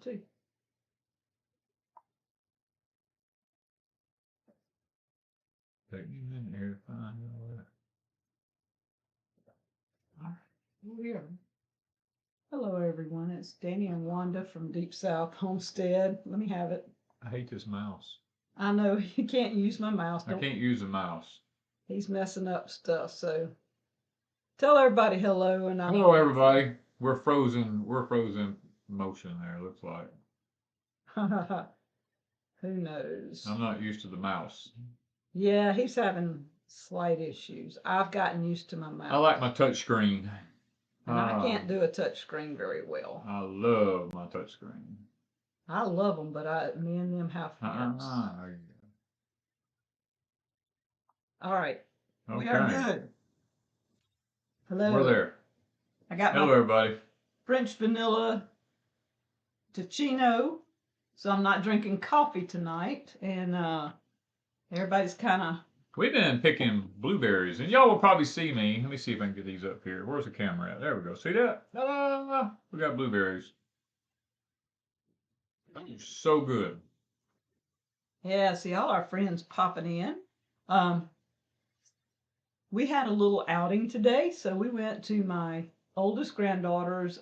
too. Take me a minute here to find all that. All right, we're hello everyone. It's Danny and Wanda from Deep South Homestead. Let me have it. I hate this mouse. I know you can't use my mouse. I can't use the mouse. He's messing up stuff. So tell everybody hello and hello everybody. We're frozen. We're frozen motion there. Looks like. Who knows? I'm not used to the mouse. Yeah, he's having slight issues. I've gotten used to my mouse. I like my touch screen. And I can't do a touch screen very well. I love my touch screen. I love them, but me and them have friends. All right. Okay. We are good. Hello. We're there. I got hello everybody. French vanilla Ticino. So I'm not drinking coffee tonight. And everybody's kind of... We've been picking blueberries, and y'all will probably see me. Let me see if I can get these up here. Where's the camera at? There we go. See that? Ta-da! We got blueberries. So good. Yeah, see all our friends popping in. We had a little outing today, so we went to my oldest granddaughter's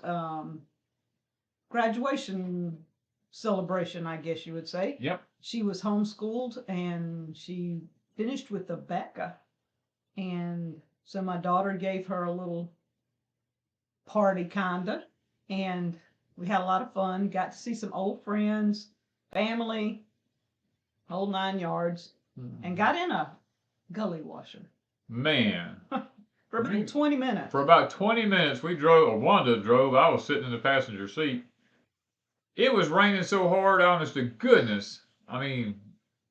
graduation celebration, I guess you would say. Yep. She was homeschooled, and she finished with a Becca. And so my daughter gave her a little party, kinda, and we had a lot of fun. Got to see some old friends, family, whole 9 yards, and got in a gully washer. Man. For about 20 minutes. For about 20 minutes, we drove, or Wanda drove. I was sitting in the passenger seat. It was raining so hard, honest to goodness. I mean,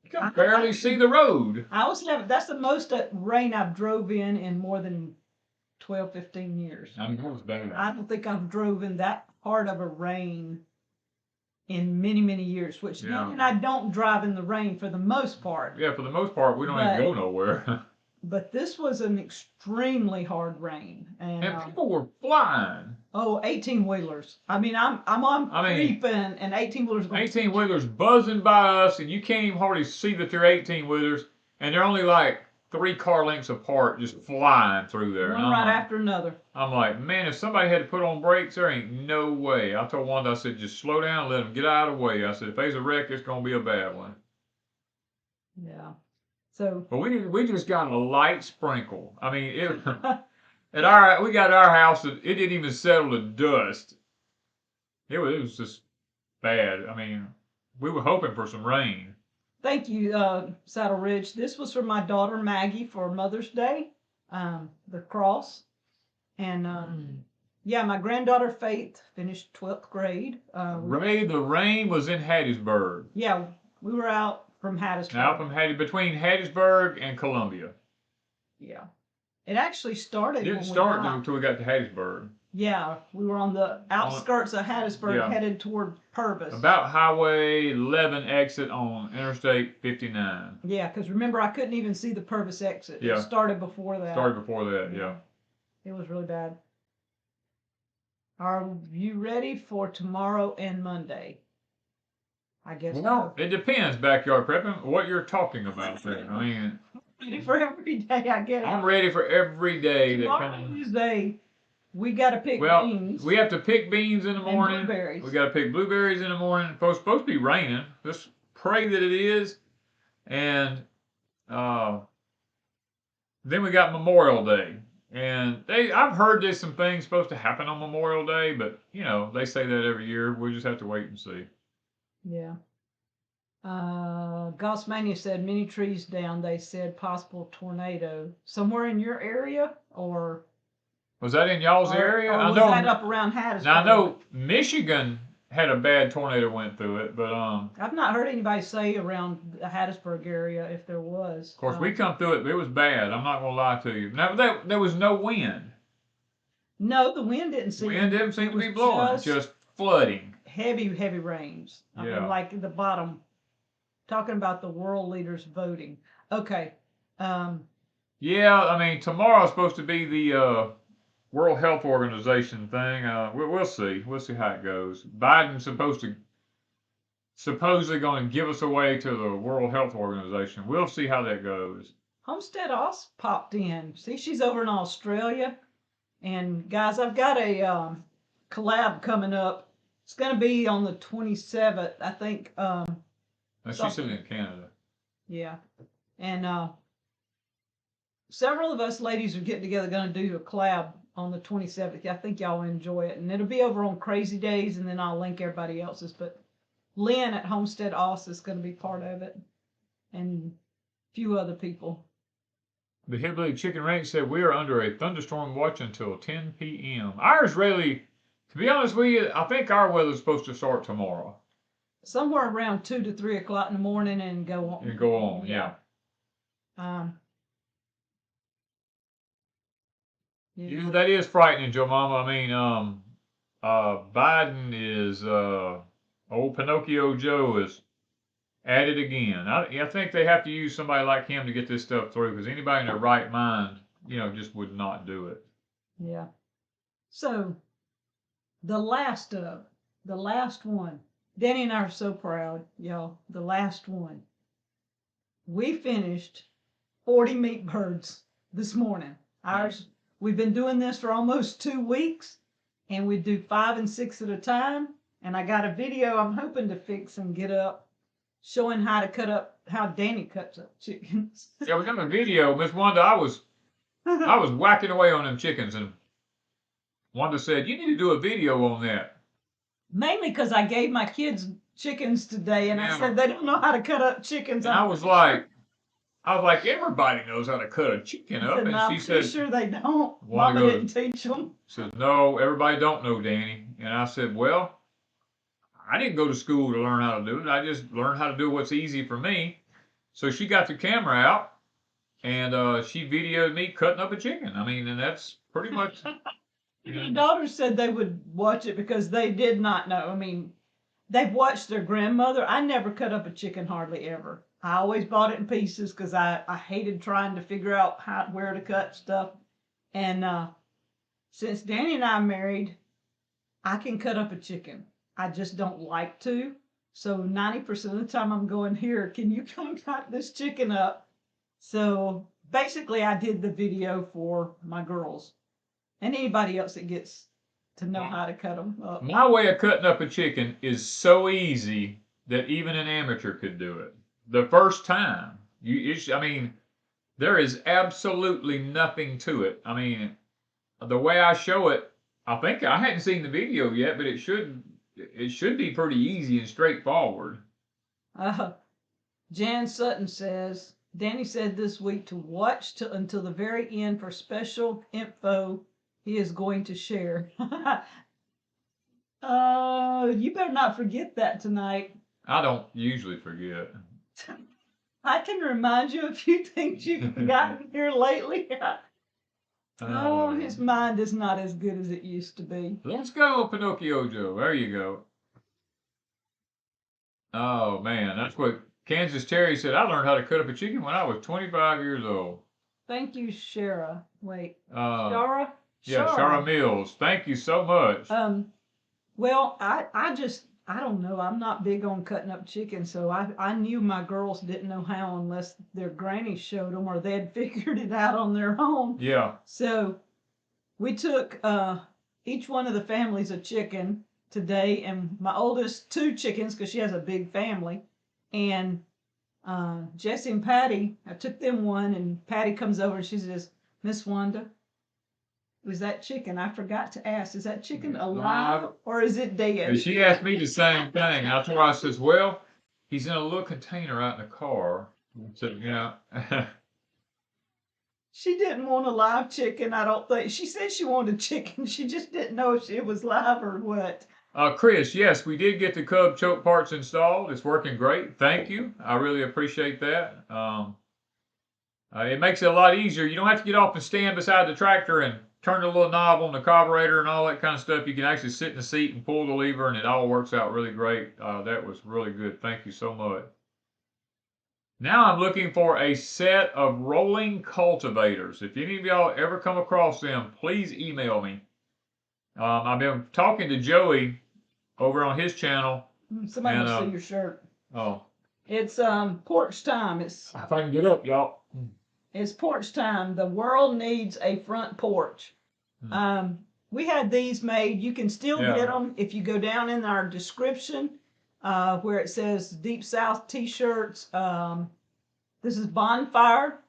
you can barely see the road. That's the most rain I've drove in more than 12, 15 years. I mean, that was bad. I don't think I've drove in that hard of a rain in many, many years, which and I don't drive in the rain for the most part. Yeah, for the most part, we don't even go nowhere. But this was an extremely hard rain. And people were flying. Oh, 18-wheelers. I mean, I'm on creeping, and 18-wheelers. 18-wheelers buzzing by us, and you can't even hardly see that they're 18-wheelers, and they're only like 3 car lengths apart, just flying through there. One right after another. I'm like, man, if somebody had to put on brakes, there ain't no way. I told Wanda, I said, just slow down, let them get out of the way. I said, if there's a wreck, it's going to be a bad one. Yeah. So. But we just got a light sprinkle. I mean, we got our house, it didn't even settle to dust. It was just bad. I mean, we were hoping for some rain. Thank you, Saddle Ridge. This was for my daughter Maggie for Mother's Day, the cross. And yeah, my granddaughter Faith finished 12th grade. The rain was in Hattiesburg. Yeah, we were out from Hattiesburg. Between Hattiesburg and Columbia. Yeah. It actually started. It didn't start until we got to Hattiesburg. Yeah, we were on the outskirts of Hattiesburg, headed toward Purvis. About Highway 11 exit on Interstate 59. Yeah, because remember, I couldn't even see the Purvis exit. Yeah. It started before that. Yeah. It was really bad. Are you ready for tomorrow and Monday? I guess so. It depends, backyard prepping, what you're talking about there. I mean... Ready for every day, I guess. I'm ready for every day. Tomorrow, Tuesday, we got to pick beans. We have to pick beans in the morning. And blueberries. We got to pick blueberries in the morning. It's supposed to be raining. Let's pray that it is. And then we got Memorial Day. And I've heard there's some things supposed to happen on Memorial Day, but, you know, they say that every year. We just have to wait and see. Yeah. Gossmania said many trees down. They said possible tornado somewhere in your area, or was that in y'all's area? Or was that up around Hattiesburg? Now I know Michigan had a bad tornado went through it, but I've not heard anybody say around the Hattiesburg area if there was. Of course, we come through it. It was bad. I'm not gonna lie to you. Now there was no wind. No, the wind didn't seem. Wind didn't seem to be blowing. Just flooding. Heavy rains. I mean, like at the bottom. Talking about the world leaders voting. Okay. Yeah, I mean, tomorrow's supposed to be the World Health Organization thing. We'll see. We'll see how it goes. Biden's supposed to supposedly going to give us away to the World Health Organization. We'll see how that goes. Homestead also popped in. See, she's over in Australia. And guys, I've got a collab coming up. It's going to be on the 27th, I think. She's sitting in Canada. Yeah. And several of us ladies are getting together, going to do a collab on the 27th. I think y'all will enjoy it. And it'll be over on Crazy Days, and then I'll link everybody else's. But Lynn at Homestead also is going to be part of it, and a few other people. The Hillbilly Chicken Ranch said we are under a thunderstorm watch until 10 p.m. Ours really, to be honest with you, I think our weather's supposed to start tomorrow. Somewhere around 2 to 3 o'clock in the morning and go on. And go on, yeah. Yeah, that is frightening, Joe Mama. I mean, Biden is, old Pinocchio Joe is at it again. I think they have to use somebody like him to get this stuff through, because anybody in their right mind, just would not do it. Yeah. So, the last one. Danny and I are so proud, y'all. The last one. We finished 40 meat birds this morning. We've been doing this for almost 2 weeks, and we do 5 and 6 at a time. And I got a video I'm hoping to fix and get up showing how Danny cuts up chickens. Yeah, we got a video, Miss Wanda. I was whacking away on them chickens, and Wanda said, "You need to do a video on that." Mainly because I gave my kids chickens today, and I said they don't know how to cut up chickens. And I was like, everybody knows how to cut a chicken up. And she said, sure they don't. Mama didn't teach them. Said, no, everybody don't know, Danny. And I said, well, I didn't go to school to learn how to do it. I just learned how to do what's easy for me. So she got the camera out, and she videoed me cutting up a chicken. I mean, and that's pretty much. My daughter said they would watch it because they did not know. I mean, they've watched their grandmother. I never cut up a chicken hardly ever. I always bought it in pieces because I hated trying to figure out where to cut stuff. And since Danny and I married, I can cut up a chicken. I just don't like to. So 90% of the time I'm going, here, can you come cut this chicken up? So basically I did the video for my girls and anybody else that gets to know how to cut them up. My way of cutting up a chicken is so easy that even an amateur could do it. The first time, I mean, there is absolutely nothing to it. I mean, the way I show it, I think I hadn't seen the video yet, but it should be pretty easy and straightforward. Jan Sutton says, Danny said this week to watch until the very end for special info he is going to share. You better not forget that tonight. I don't usually forget. I can remind you a few things you've forgotten here lately. His mind is not as good as it used to be. Let's go, Pinocchio Joe. There you go. Oh, man. That's what Kansas Terry said. I learned how to cut up a chicken when I was 25 years old. Thank you, Shara. Wait. Shara? Yeah, Shara Mills. Thank you so much. Well, I don't know. I'm not big on cutting up chicken, so I knew my girls didn't know how unless their granny showed them or they had figured it out on their own. Yeah. So we took each one of the families a chicken today, and my oldest 2 chickens because she has a big family, and Jessie and Patty, I took them one, and Patty comes over and she says, Miss Wanda, was that chicken? I forgot to ask. Is that chicken alive or is it dead? She asked me the same thing. That's why I says, well, he's in a little container out in the car. So, yeah. She didn't want a live chicken, I don't think. She said she wanted chicken. She just didn't know if it was live or what. Chris, yes, we did get the Cub choke parts installed. It's working great. Thank you. I really appreciate that. It makes it a lot easier. You don't have to get off and stand beside the tractor and turn the little knob on the carburetor and all that kind of stuff. You can actually sit in the seat and pull the lever, and it all works out really great. That was really good. Thank you so much. Now I'm looking for a set of rolling cultivators. If any of y'all ever come across them, please email me. I've been talking to Joey over on his channel Somebody And, must see your shirt. oh, It's porch time. if I can get up, y'all. It's porch time. The world needs a front porch. We had these made. You can still Yeah. get them if you go down in our description where it says Deep South T-shirts. This is Bonfire.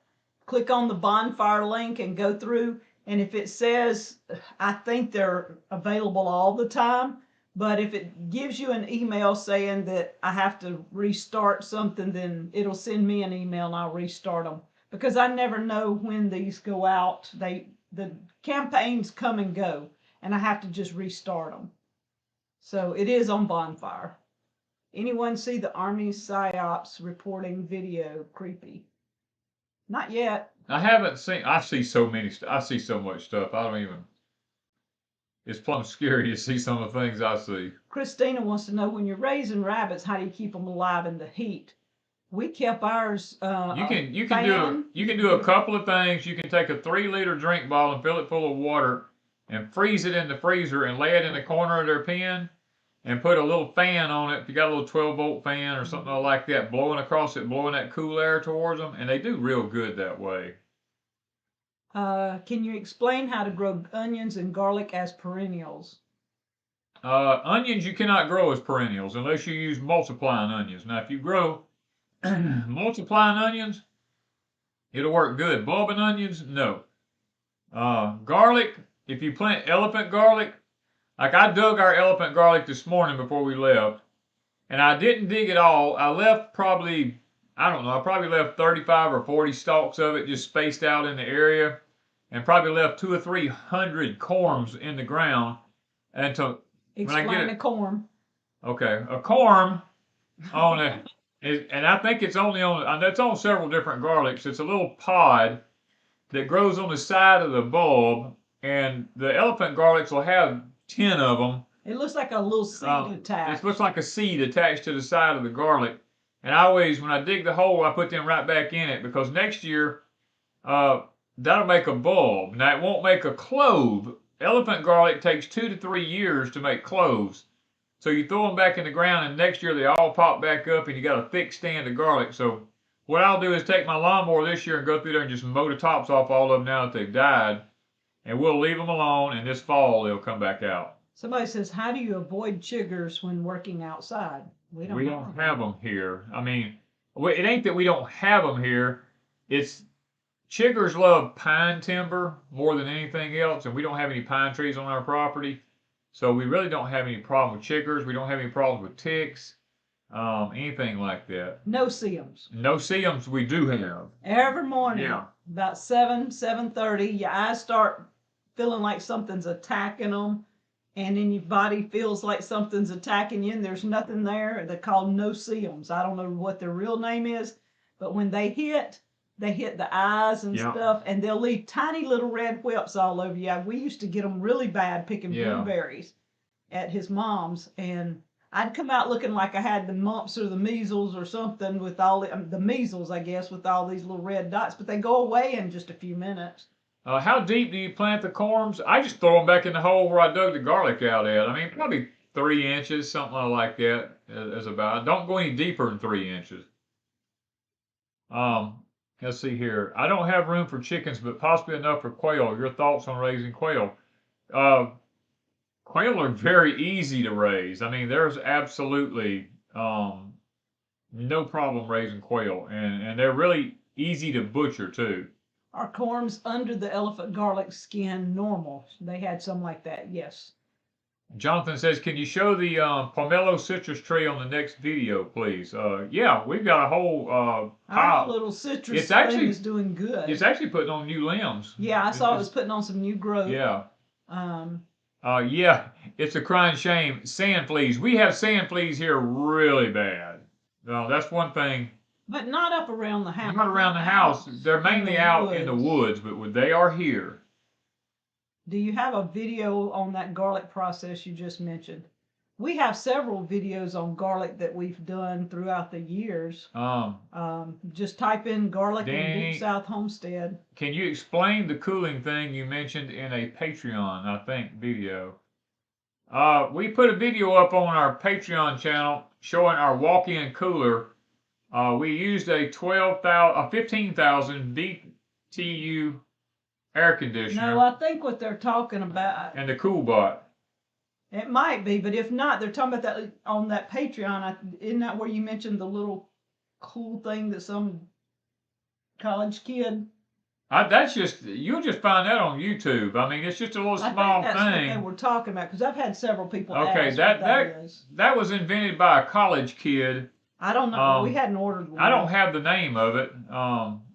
Click on the Bonfire link and go through. And if it says, I think they're available all the time, but if it gives you an email saying that I have to restart something, then it'll send me an email and I'll restart them. Because I never know when these go out. The campaigns come and go, and I have to just restart them. So it is on Bonfire. Anyone see the Army PSYOPs reporting video? Creepy. Not yet. I haven't seen. I see so many. I see so much stuff. I don't even. It's plumb scary to see some of the things I see. Christina wants to know, when you're raising rabbits, how do you keep them alive in the heat? We kept ours. You can do a couple of things. You can take a 3-liter drink bottle and fill it full of water, and freeze it in the freezer and lay it in the corner of their pen, and put a little fan on it. If you got a little 12-volt fan or something like that, blowing across it, blowing that cool air towards them, and they do real good that way. Can you explain how to grow onions and garlic as perennials? Onions you cannot grow as perennials unless you use multiplying onions. Now, if you grow multiplying onions, it'll work good. Bulbing onions, no. Garlic, if you plant elephant garlic, like I dug our elephant garlic this morning before we left, and I didn't dig it all. I left probably, I don't know, I probably left 35 or 40 stalks of it just spaced out in the area, and probably left 200 or 300 corms in the ground. And to Explain a corm. Okay, a corm on a, and I think it's only on, it's on several different garlics. It's a little pod that grows on the side of the bulb, and the elephant garlics will have 10 of them. It looks like a little seed attached. It looks like a seed attached to the side of the garlic. And I always, when I dig the hole, I put them right back in it, because next year, that'll make a bulb. Now, it won't make a clove. Elephant garlic takes 2 to 3 years to make cloves. So you throw them back in the ground, and next year they all pop back up, and you got a thick stand of garlic. So what I'll do is take my lawnmower this year and go through there and just mow the tops off all of them now that they've died. And we'll leave them alone, and this fall they'll come back out. Somebody says, how do you avoid chiggers when working outside? We don't have them here. I mean, it ain't that we don't have them here. It's chiggers love pine timber more than anything else, and we don't have any pine trees on our property. So we really don't have any problem with chiggers. We don't have any problems with ticks, anything like that. No-see-ums. No-see-ums we do have. Every morning, yeah, about 7:30, your eyes start feeling like something's attacking them, and then your body feels like something's attacking you, and there's nothing there. They're called no-see-ums. I don't know what their real name is, but when they hit the eyes and stuff, and they'll leave tiny little red whelps all over you. We used to get them really bad picking blueberries at his mom's, and I'd come out looking like I had the mumps or the measles or something, with all the measles, I guess, with all these little red dots, but they go away in just a few minutes. How deep do you plant the corms? I just throw them back in the hole where I dug the garlic out at. I mean, probably 3 inches, something like that is about. Don't go any deeper than 3 inches. Let's see here. I don't have room for chickens, but possibly enough for quail. Your thoughts on raising quail? Quail are very easy to raise. I mean, there's absolutely no problem raising quail, and they're really easy to butcher too. Are corms under the elephant garlic skin normal? They had some like that, yes. Jonathan says, can you show the pomelo citrus tree on the next video, please? Yeah, we've got a whole pile. Our little citrus thing is doing good. It's actually putting on new limbs. Yeah, I saw it was putting on some new growth. Yeah. Yeah, it's a crying shame. Sand fleas. We have sand fleas here really bad. That's one thing. But not up around the house. Not around the house. They're mainly out in the woods, but they are here. Do you have a video on that garlic process you just mentioned? We have several videos on garlic that we've done throughout the years. Just type in garlic and Deep South Homestead. Can you explain the cooling thing you mentioned in a Patreon, I think, video? We put a video up on our Patreon channel. showing our walk-in cooler. We used a 15,000 BTU air conditioner. No, I think what they're talking about. And the CoolBot. It might be, but if not, they're talking about that on that Patreon. Isn't that where you mentioned the little cool thing that some college kid? That's just, you'll just find that on YouTube. I mean, it's just a little small I think that's thing. what they were talking about, because I've had several people Okay, ask what that is. that was invented by a college kid. I don't know. We hadn't ordered one. I don't have the name of it.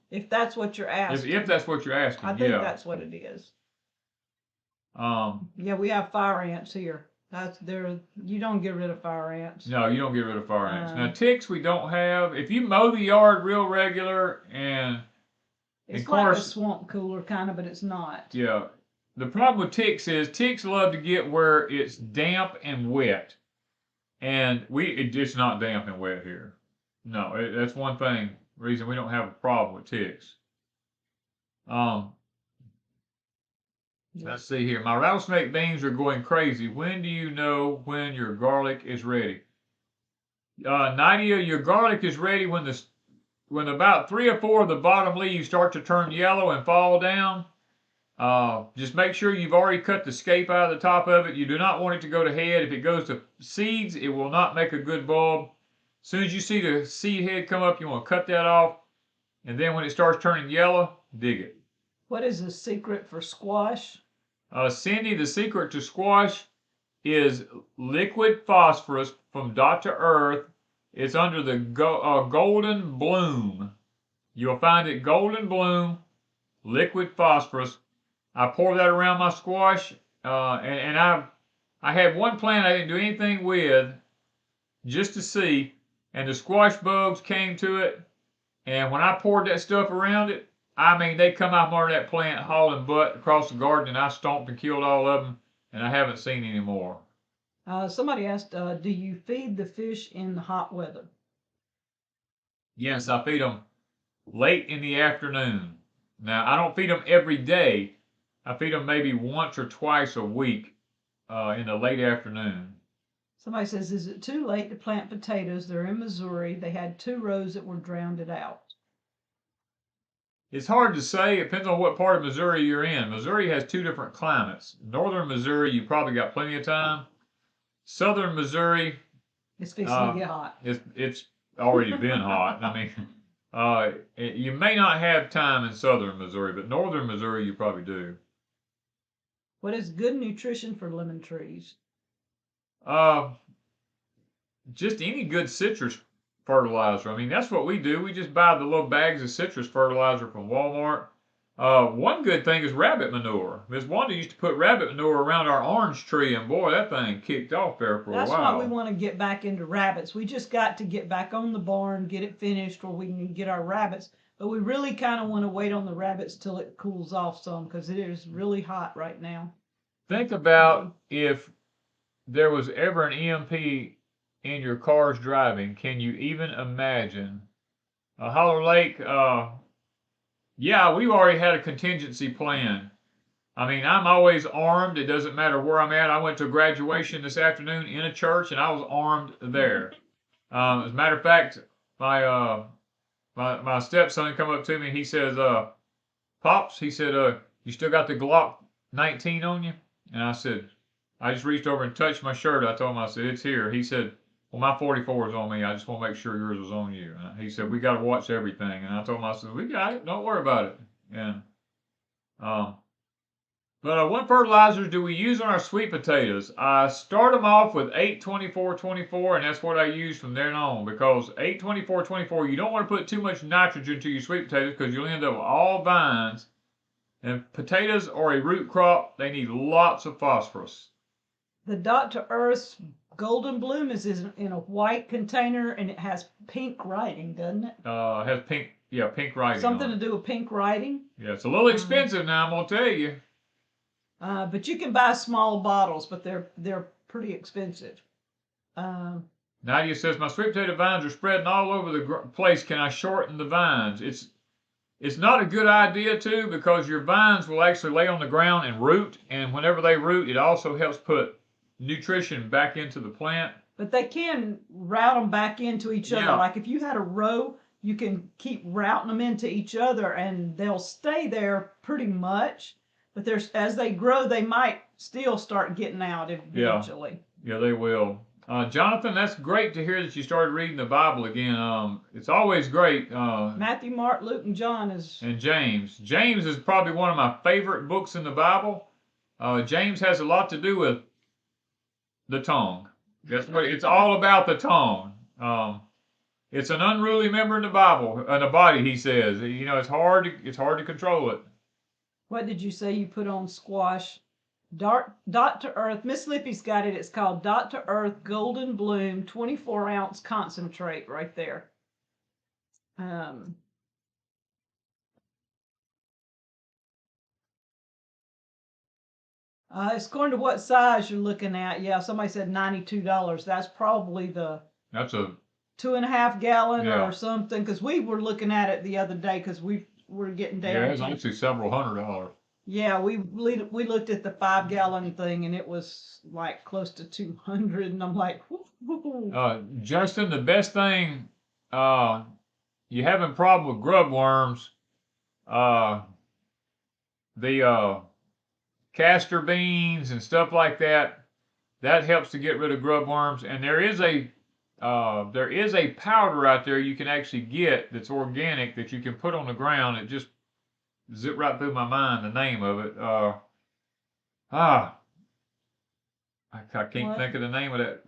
If that's what you're asking. If that's what you're asking, I think that's what it is. Yeah, we have fire ants here. You don't get rid of fire ants. No, you don't get rid of fire ants. Now ticks we don't have. If you mow the yard real regular and it's like a swamp cooler kind of, but it's not. Yeah. The problem with ticks is ticks love to get where it's damp and wet. And it's not damp and wet here. No, that's one reason we don't have a problem with ticks. Let's see here. My rattlesnake beans are going crazy. When do you know when your garlic is ready? Nadia, your garlic is ready when about 3 or 4 of the bottom leaves start to turn yellow and fall down. Just make sure you've already cut the scape out of the top of it. You do not want it to go to head. If it goes to seeds, it will not make a good bulb. As soon as you see the seed head come up, you want to cut that off. And then when it starts turning yellow, dig it. What is the secret for squash? Cindy, the secret to squash is liquid phosphorus from Dr. Earth. It's under the Golden Bloom. You'll find it Golden Bloom, liquid phosphorus. I pour that around my squash, and I had one plant I didn't do anything with, just to see, and the squash bugs came to it, and when I poured that stuff around it, I mean, they come out more of that plant hauling butt across the garden, and I stomped and killed all of them, and I haven't seen any more. Somebody asked, do you feed the fish in the hot weather? Yes, I feed them late in the afternoon. Now, I don't feed them every day. I feed them maybe once or twice a week in the late afternoon. Somebody says, is it too late to plant potatoes? They're in Missouri. They had 2 rows that were drowned out. It's hard to say. It depends on what part of Missouri you're in. Missouri has 2 different climates. Northern Missouri, you probably got plenty of time. Southern Missouri, it's fixing to get hot. It's already been hot. I mean, you may not have time in southern Missouri, but northern Missouri you probably do. What is good nutrition for lemon trees? Just any good citrus fertilizer. I mean, that's what we do. We just buy the little bags of citrus fertilizer from Walmart. One good thing is rabbit manure. Miss Wanda used to put rabbit manure around our orange tree, and boy, that thing kicked off there for a while. That's why we want to get back into rabbits. We just got to get back on the barn, get it finished where we can get our rabbits. But we really kind of want to wait on the rabbits till it cools off some, because it is really hot right now. Think about if there was ever an EMP in your car's driving. Can you even imagine? Holler Lake, yeah, we've already had a contingency plan. I mean, I'm always armed. It doesn't matter where I'm at. I went to graduation this afternoon in a church, and I was armed there. As a matter of fact, my stepson come up to me. He says, "Pops," he said, "you still got the Glock 19 on you?" And I said, I just reached over and touched my shirt. I told him, I said, "It's here." He said, "Well, my 44 is on me. I just want to make sure yours was on you." And he said, "We got to watch everything." And I told him, I said, "We got it. Don't worry about it." And what fertilizers do we use on our sweet potatoes? I start them off with 8-24-24, and that's what I use from then on, because 8-24-24, you don't want to put too much nitrogen to your sweet potatoes because you'll end up with all vines. And potatoes are a root crop. They need lots of phosphorus. The Dr. Earth's Golden Bloom is in a white container, and it has pink writing, doesn't it? It has pink writing. Something to do with pink writing? Yeah, it's a little expensive now, I'm going to tell you. But you can buy small bottles, but they're pretty expensive. Nadia says, "My sweet potato vines are spreading all over the place. Can I shorten the vines?" It's not a good idea to, because your vines will actually lay on the ground and root, and whenever they root, it also helps put nutrition back into the plant. But they can route them back into each other. Yeah. Like if you had a row, you can keep routing them into each other and they'll stay there pretty much. But there's, as they grow, they might still start getting out eventually. Yeah, they will. Jonathan, that's great to hear that you started reading the Bible again. It's always great. Matthew, Mark, Luke, and John is. And James. James is probably one of my favorite books in the Bible. James has a lot to do with the tongue. That's what it's all about. The tongue. It's an unruly member in the Bible, in the body. He says, you know, it's hard to control it. What did you say you put on squash? Dot to Earth. Miss Lippy's got it. It's called Dot to Earth Golden Bloom 24-ounce concentrate right there. It's according to what size you're looking at. Yeah, somebody said $92. That's probably That's a 2.5 gallon Yeah. or something. Because we were looking at it the other day because we're getting down. Yeah, it's actually several $100s. Yeah, we looked at the 5 gallon thing and it was like close to 200, and I'm like, whoo. Justin, the best thing, you having a problem with grub worms, the castor beans and stuff like that, that helps to get rid of grub worms. And there is a powder out there you can actually get that's organic that you can put on the ground. It just zipped right through my mind the name of it. I can't think of the name of that.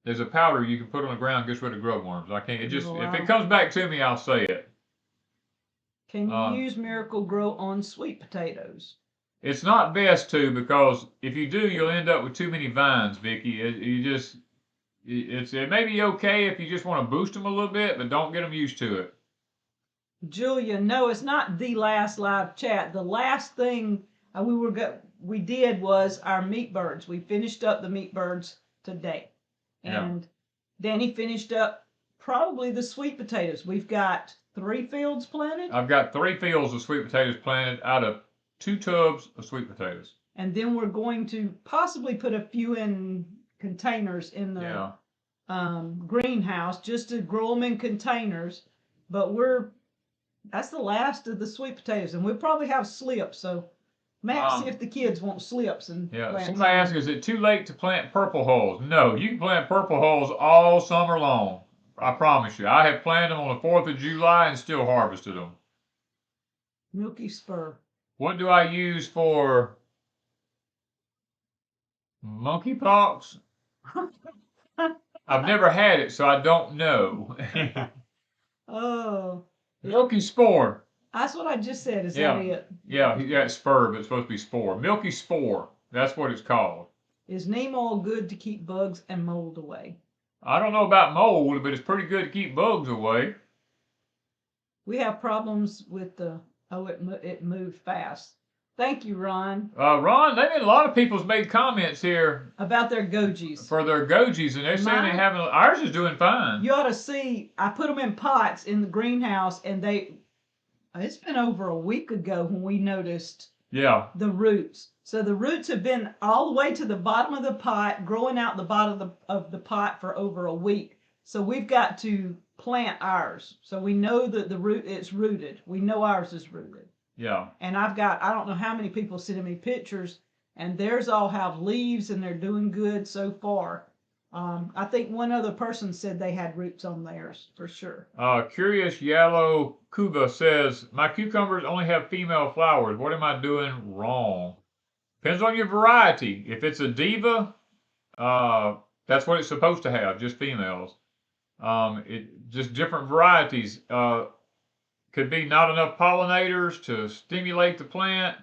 There's a powder you can put on the ground, gets rid of grub worms. I can't. It just if it comes back to me, I'll say it. Can you use Miracle Grow on sweet potatoes? It's not best to, because if you do, you'll end up with too many vines, Vicky. It may be okay if you just want to boost them a little bit, but don't get them used to it. Julia, no, it's not the last live chat. The last thing we did was our meat birds. We finished up the meat birds today, and Danny finished up probably the sweet potatoes. We've got 3 fields planted. I've got 3 fields of sweet potatoes planted out of 2 tubs of sweet potatoes. And then we're going to possibly put a few in containers in the greenhouse just to grow them in containers. But that's the last of the sweet potatoes, and we'll probably have slips. So Matt, see if the kids want slips and plant. Somebody asked, is it too late to plant purple hulls? No, you can plant purple hulls all summer long. I promise you. I have planted them on the 4th of July and still harvested them. Milky spur. What do I use for monkeypox? I've never had it, so I don't know. Oh. Milky spore. That's what I just said. Is that it? Yeah, it's spur, but it's supposed to be spore. Milky spore. That's what it's called. Is neem oil good to keep bugs and mold away? I don't know about mold, but it's pretty good to keep bugs away. We have problems with it moved fast. Thank you, Ron. Ron, a lot of people's made comments here about their gojies. For their gojies, and they're saying they haven't. Ours is doing fine. You ought to see. I put them in pots in the greenhouse, and it's been over a week ago when we noticed the roots. So the roots have been all the way to the bottom of the pot, growing out the bottom of the pot for over a week. So we've got to plant ours. So we know that it's rooted. We know ours is rooted. Yeah. And I don't know how many people sending me pictures, and theirs all have leaves and they're doing good so far. I think one other person said they had roots on theirs for sure. Curious Yellow Cuba says, my cucumbers only have female flowers. What am I doing wrong? Depends on your variety. If it's a diva, that's what it's supposed to have, just females. Just different varieties. Could be not enough pollinators to stimulate the plant.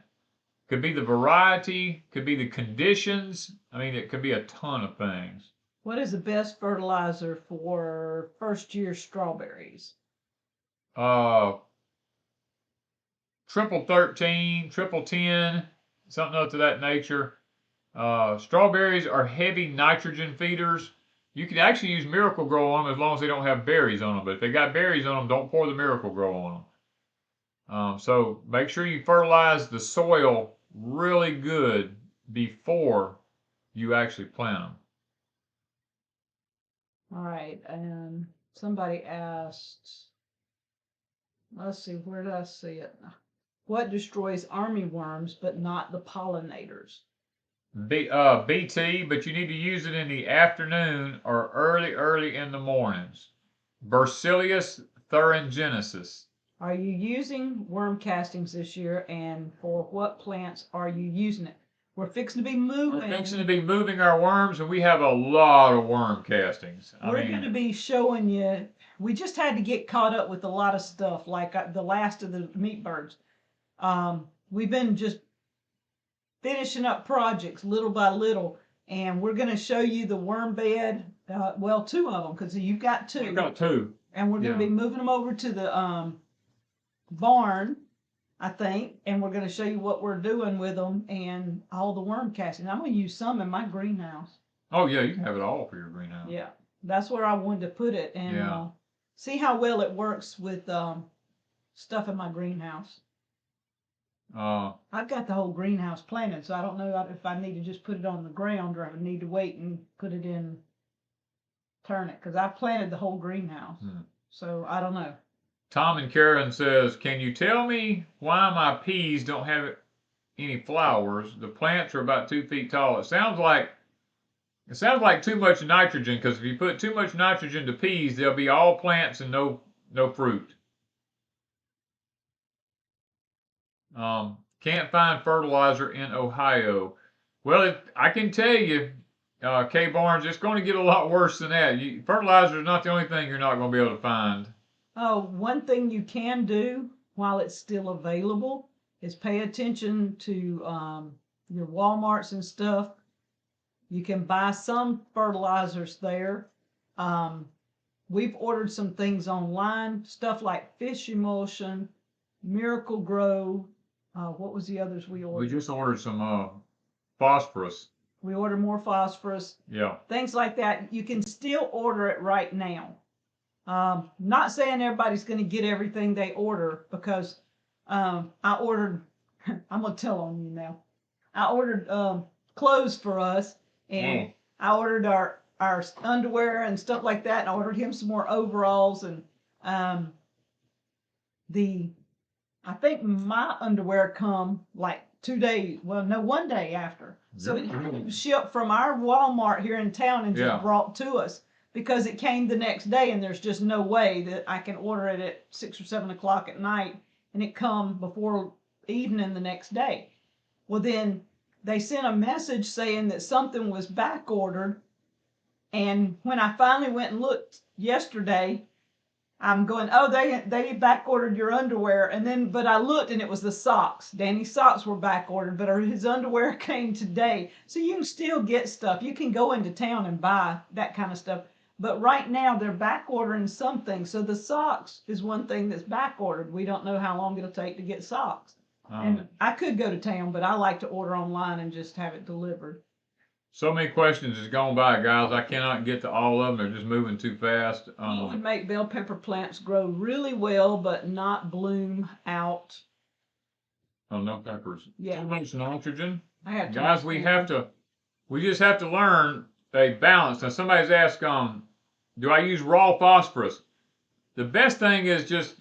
Could be the variety. Could be the conditions. I mean, it could be a ton of things. What is the best fertilizer for first-year strawberries? Triple 13, triple 10, something up to that nature. Strawberries are heavy nitrogen feeders. You can actually use Miracle Grow on them as long as they don't have berries on them. But if they got berries on them, don't pour the Miracle Grow on them. So make sure you fertilize the soil really good before you actually plant them. All right, and somebody asked, let's see, where did I see it? What destroys armyworms but not the pollinators? BT, but you need to use it in the afternoon or early in the mornings. Bacillus thuringiensis. Are you using worm castings this year, and for what plants are you using it? We're fixing to be moving. We're fixing to be moving our worms, and we have a lot of worm castings. We're going to be showing you. We just had to get caught up with a lot of stuff, like the last of the meat birds. We've been just finishing up projects little by little, and we're going to show you the worm bed. Well, two of them, because you've got two. I've got two. And we're going to be moving them over to the barn, I think, and we're going to show you what we're doing with them and all the worm casting. I'm going to use some in my greenhouse. Oh yeah, you can have it all for your greenhouse. Yeah, that's where I wanted to put it, and see how well it works with stuff in my greenhouse. I've got the whole greenhouse planted, so I don't know if I need to just put it on the ground or I would need to wait and put it in, turn it, because I planted the whole greenhouse. So I don't know. Tom and Karen says, can you tell me why my peas don't have any flowers? The plants are about 2 feet tall. It sounds like too much nitrogen, because if you put too much nitrogen to peas, they'll be all plants and no fruit. Can't find fertilizer in Ohio. Well, I can tell you, K Barnes, it's going to get a lot worse than that. Fertilizer is not the only thing you're not going to be able to find. Oh, one thing you can do while it's still available is pay attention to your Walmarts and stuff. You can buy some fertilizers there. We've ordered some things online, stuff like fish emulsion, Miracle Grow. What was the others we ordered? We just ordered some phosphorus. We ordered more phosphorus. Yeah. Things like that. You can still order it right now. Not saying everybody's going to get everything they order, because I ordered, I'm going to tell on you now. I ordered clothes for us, and I ordered our underwear and stuff like that, and I ordered him some more overalls, and I think my underwear come like 2 days, well, no, 1 day after. So it shipped from our Walmart here in town and just brought to us, because it came the next day, and there's just no way that I can order it at 6 or 7 o'clock at night and it come before evening the next day. Well, then they sent a message saying that something was back ordered, and when I finally went and looked yesterday, I'm going, oh, they back ordered your underwear, and then but I looked and it was the socks. Danny's socks were back ordered, but his underwear came today. So you can still get stuff. You can go into town and buy that kind of stuff. But right now they're back ordering some things. So the socks is one thing that's back ordered. We don't know how long it'll take to get socks. And I could go to town, but I like to order online and just have it delivered. So many questions has gone by, guys. I cannot get to all of them. They're just moving too fast. You can make bell pepper plants grow really well, but not bloom out. Oh, no peppers. Yeah. Too much nitrogen. Guys, we just have to learn a balance. Now, somebody's asked, do I use raw phosphorus? The best thing is just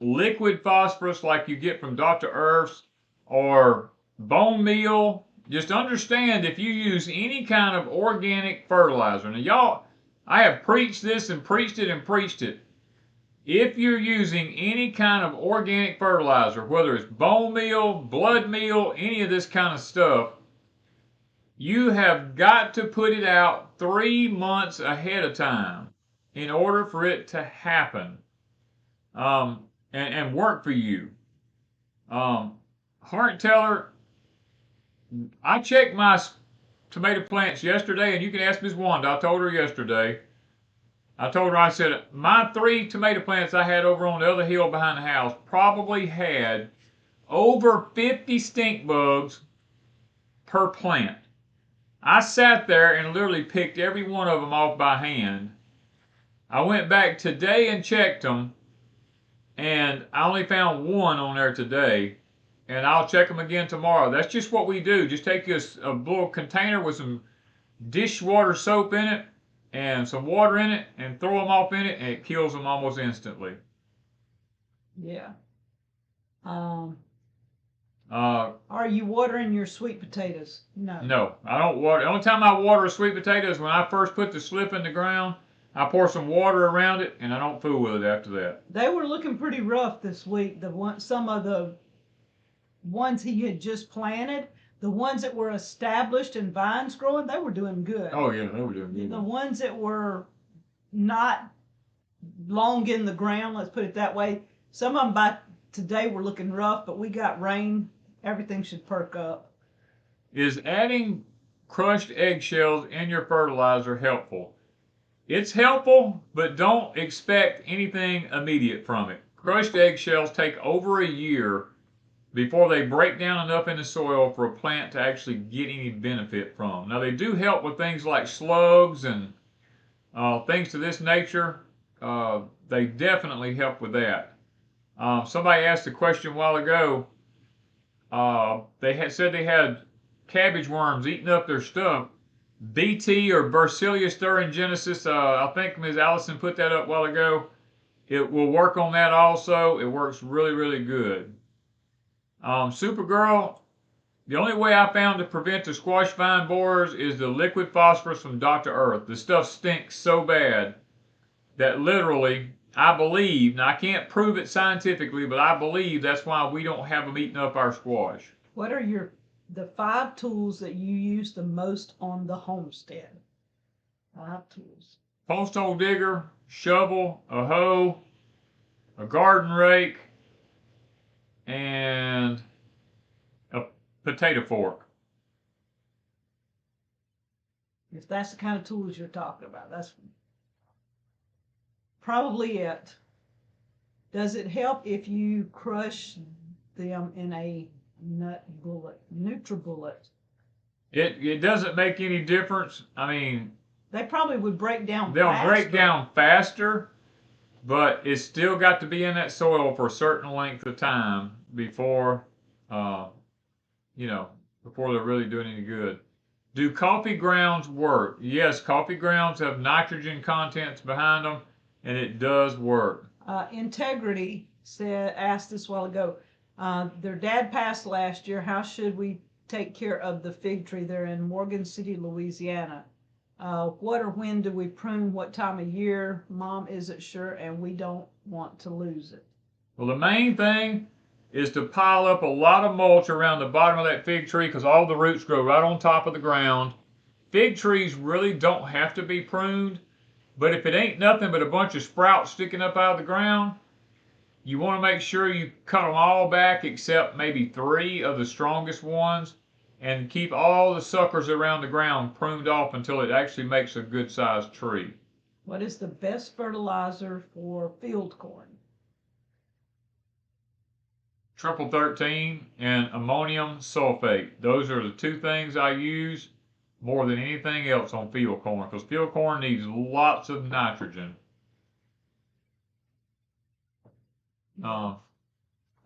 liquid phosphorus like you get from Dr. Earth's, or bone meal. Just understand, if you use any kind of organic fertilizer, now y'all, I have preached this and preached it and preached it. If you're using any kind of organic fertilizer, whether it's bone meal, blood meal, any of this kind of stuff, you have got to put it out 3 months ahead of time in order for it to happen and work for you. Heart Teller, I checked my tomato plants yesterday, and you can ask Ms. Wanda. I told her yesterday. I said, my 3 tomato plants I had over on the other hill behind the house probably had over 50 stink bugs per plant. I sat there and literally picked every one of them off by hand. I went back today and checked them, and I only found 1 on there today. and I'll check them again tomorrow. That's just what we do. Just take a little container with some dishwater soap in it and some water in it and throw them off in it, and it kills them almost instantly. Yeah. Are you watering your sweet potatoes? No. No, I don't water. The only time I water a sweet potato is when I first put the slip in the ground. I pour some water around it, and I don't fool with it after that. They were looking pretty rough this week. Some of the ones he had just planted, the ones that were established and vines growing, they were doing good. Oh yeah, they were doing good. The ones that were not long in the ground, let's put it that way, some of them by today were looking rough, but we got rain. Everything should perk up. Is adding crushed eggshells in your fertilizer helpful? It's helpful, but don't expect anything immediate from it. Crushed eggshells take over a year before they break down enough in the soil for a plant to actually get any benefit from. Now, they do help with things like slugs and things to this nature. They definitely help with that. Somebody asked a question a while ago. They said they had cabbage worms eating up their stuff. BT or Bacillus thuringiensis, I think Ms. Allison put that up a while ago. It will work on that also. It works really, really good. Supergirl, the only way I found to prevent the squash vine borers is the liquid phosphorus from Dr. Earth. The stuff stinks so bad that literally, I believe, now I can't prove it scientifically, but I believe that's why we don't have them eating up our squash. What are the 5 tools that you use the most on the homestead? 5 tools. Post hole digger, shovel, a hoe, a garden rake, and a potato fork. If that's the kind of tools you're talking about, that's probably it. Does it help if you crush them in a NutriBullet? It doesn't make any difference. I mean, they probably would break down they'll faster. break down faster, but it's still got to be in that soil for a certain length of time before, before they're really doing any good. Do coffee grounds work? Yes, coffee grounds have nitrogen contents behind them, and it does work. Integrity asked this a while ago. Their dad passed last year. How should we take care of the fig tree? They're in Morgan City, Louisiana. What or when do we prune? What time of year? Mom isn't sure, and we don't want to lose it. Well, the main thing is to pile up a lot of mulch around the bottom of that fig tree because all the roots grow right on top of the ground. Fig trees really don't have to be pruned, but if it ain't nothing but a bunch of sprouts sticking up out of the ground, you want to make sure you cut them all back except maybe 3 of the strongest ones, and keep all the suckers around the ground pruned off until it actually makes a good sized tree. What is the best fertilizer for field corn? Triple 13 and ammonium sulfate. Those are the 2 things I use more than anything else on field corn, because field corn needs lots of nitrogen.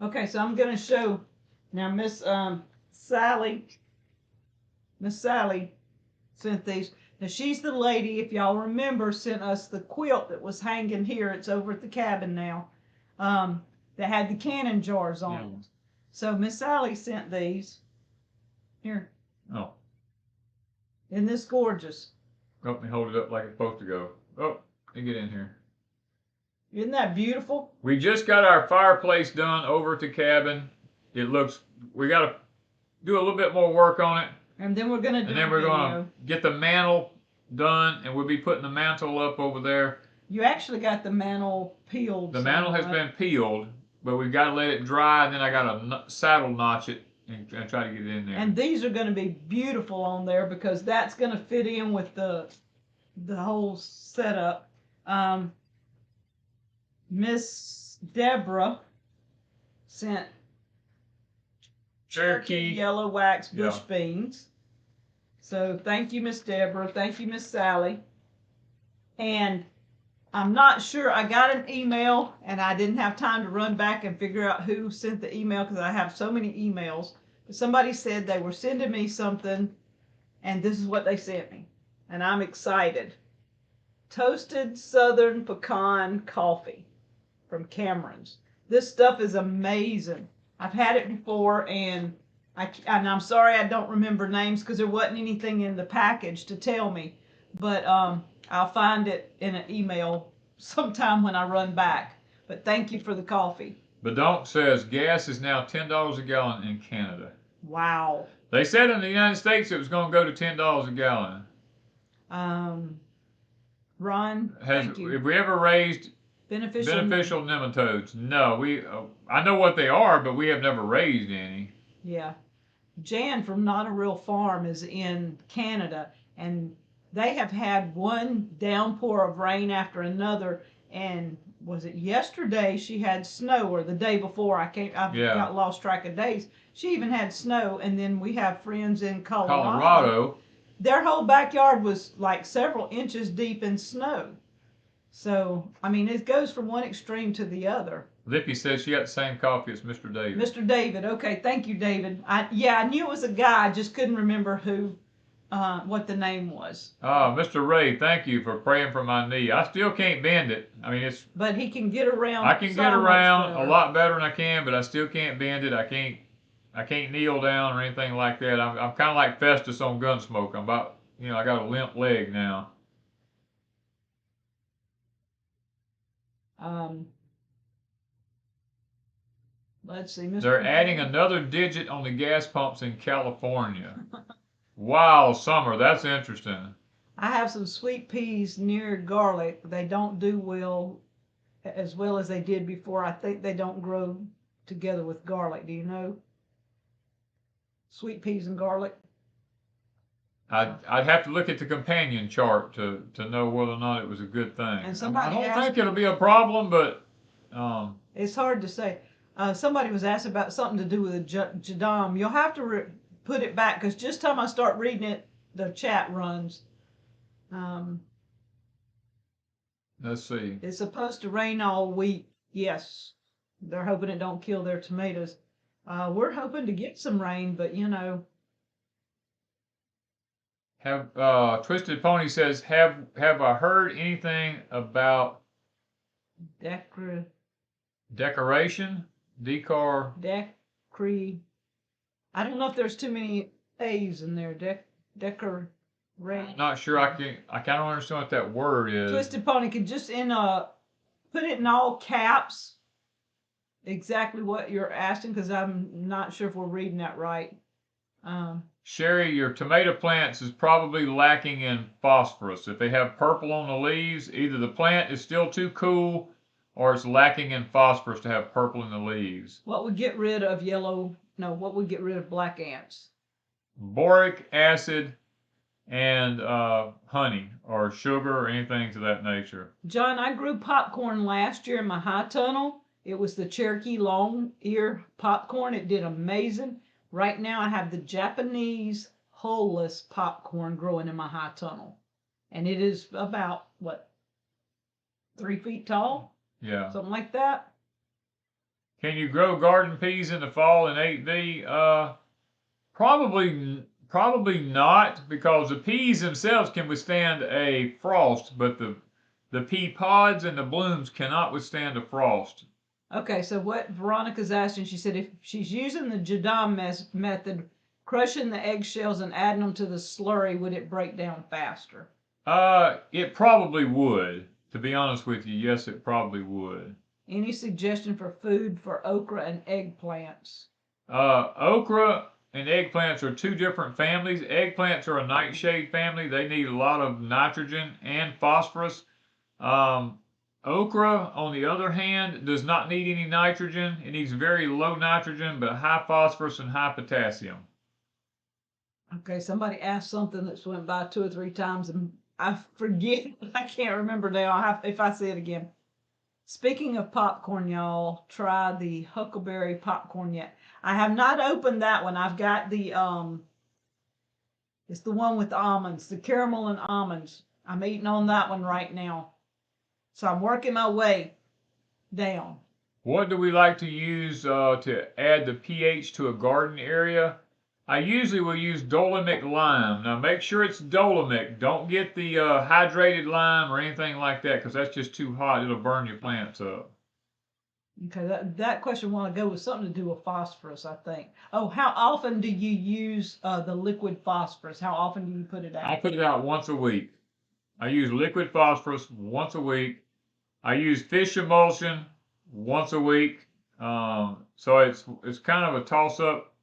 Okay, so I'm going to show now. Miss Sally sent these. Now she's the lady, if y'all remember, sent us the quilt that was hanging here. It's over at the cabin now. That had the canning jars on it. So Miss Sally sent these. Here. Oh. Isn't this gorgeous? Let me hold it up like it's supposed to go. Oh, let me get in here. Isn't that beautiful? We just got our fireplace done over at the cabin. We got to do a little bit more work on it. And then we're going to do And then we're going to get the mantle done, and we'll be putting the mantle up over there. You actually got the mantle peeled. The mantle has been peeled, but we've got to let it dry, and then I got to saddle notch it and try to get it in there. And these are going to be beautiful on there because that's going to fit in with the whole setup. Miss Deborah sent Cherokee yellow wax bush beans. So thank you, Miss Deborah. Thank you, Miss Sally. And I'm not sure. I got an email and I didn't have time to run back and figure out who sent the email because I have so many emails. But somebody said they were sending me something and this is what they sent me. And I'm excited. Toasted Southern Pecan Coffee from Cameron's. This stuff is amazing. I've had it before and I'm sorry I don't remember names because there wasn't anything in the package to tell me. But I'll find it in an email sometime when I run back. But thank you for the coffee. Badonk says gas is now $10 a gallon in Canada. Wow. They said in the United States it was going to go to $10 a gallon. Ron, thank you. Have we ever raised beneficial nematodes? No, I know what they are, but we have never raised any. Yeah. Jan from Not a Real Farm is in Canada, and they have had one downpour of rain after another, and was it yesterday she had snow, or the day before? I've got lost track of days. She even had snow, and then we have friends in Colorado. Their whole backyard was like several inches deep in snow. So, I mean, it goes from one extreme to the other. Lippy says she got the same coffee as Mr. David. Mr. David, okay, thank you, David. I knew it was a guy, I just couldn't remember what the name was. Mr. Ray, thank you for praying for my knee. I still can't bend it. I mean, But he can get around. I can get around a lot better than I can, but I still can't bend it. I can't kneel down or anything like that. I'm kind of like Festus on Gunsmoke. I'm about, I got a limp leg now. Let's see, Mr. They're adding another digit on the gas pumps in California. Wow, Summer, that's interesting. I have some sweet peas near garlic. They don't do well as well as they did before. I think they don't grow together with garlic. Do you know? Sweet peas and garlic. I'd have to look at the companion chart to know whether or not it was a good thing. And I don't think it'll be a problem, but it's hard to say. Somebody was asked about something to do with a jadam. You'll have to put it back because just time I start reading it, the chat runs. Let's see. It's supposed to rain all week. Yes, they're hoping it don't kill their tomatoes. We're hoping to get some rain, but Twisted Pony says, have I heard anything about decoration? I don't know if there's too many A's in there. Not sure. I kind of understand what that word is. Twisted Pony could just put it in all caps. Exactly what you're asking, because I'm not sure if we're reading that right. Sherry, your tomato plants is probably lacking in phosphorus. If they have purple on the leaves, either the plant is still too cool or it's lacking in phosphorus to have purple in the leaves. What would get rid of what would get rid of black ants? Boric acid and honey or sugar or anything to that nature. John, I grew popcorn last year in my high tunnel. It was the Cherokee long ear popcorn. It did amazing. Right now I have the Japanese hull-less popcorn growing in my high tunnel. And it is about, 3 feet tall? Yeah. Something like that. Can you grow garden peas in the fall in 8V? Probably not, because the peas themselves can withstand a frost, but the pea pods and the blooms cannot withstand a frost. Okay, so what Veronica's asking, she said if she's using the jadam method, crushing the eggshells and adding them to the slurry, would it break down faster? It probably would. To be honest with you, yes, it probably would. Any suggestion for food for okra and eggplants? Okra and eggplants are two different families. Eggplants are a nightshade family. They need a lot of nitrogen and phosphorus. Okra, on the other hand, does not need any nitrogen. It needs very low nitrogen, but high phosphorus and high potassium. Okay, somebody asked something that's went by 2 or 3 times, and I forget. I can't remember now. If I see it again. Speaking of popcorn, y'all, try the huckleberry popcorn yet. I have not opened that one. I've got the it's the one with almonds, the caramel and almonds. I'm eating on that one right now. So I'm working my way down. What do we like to use to add the pH to a garden area? I usually will use Dolomic lime. Now make sure it's Dolomic. Don't get the hydrated lime or anything like that because that's just too hot. It'll burn your plants up. Okay, that question want to go with something to do with phosphorus, I think. Oh, how often do you use the liquid phosphorus? How often do you put it I out? put it out once a week. I use liquid phosphorus once a week. I use fish emulsion once a week. So it's kind of a toss up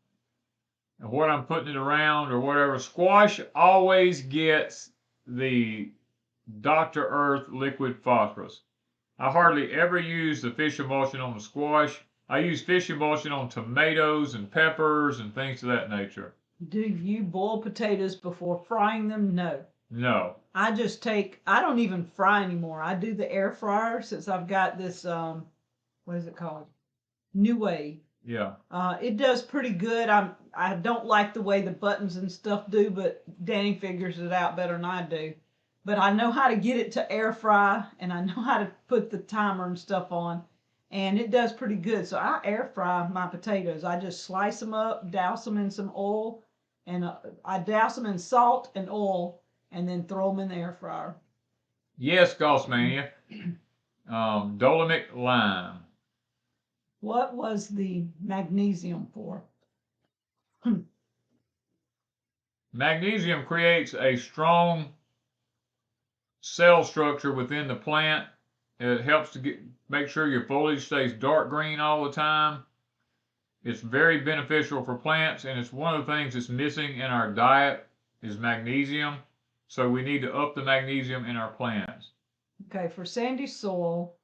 of what I'm putting it around or whatever. Squash always gets the Dr. Earth liquid phosphorus. I hardly ever use the fish emulsion on the squash. I use fish emulsion on tomatoes and peppers and things of that nature. Do you boil potatoes before frying them? No. No. I don't even fry anymore. I do the air fryer since I've got this, what is it called? New Wave. Yeah. It does pretty good. I don't like the way the buttons and stuff do, but Danny figures it out better than I do. But I know how to get it to air fry, and I know how to put the timer and stuff on, and it does pretty good. So I air fry my potatoes. I just slice them up, douse them in some oil, and I douse them in salt and oil, and then throw them in the air fryer. Yes, Gossmania. Dolomic lime. What was the magnesium for? Magnesium creates a strong cell structure within the plant. It helps to make sure your foliage stays dark green all the time. It's very beneficial for plants, and it's one of the things that's missing in our diet is magnesium. So we need to up the magnesium in our plants. Okay, for sandy soil,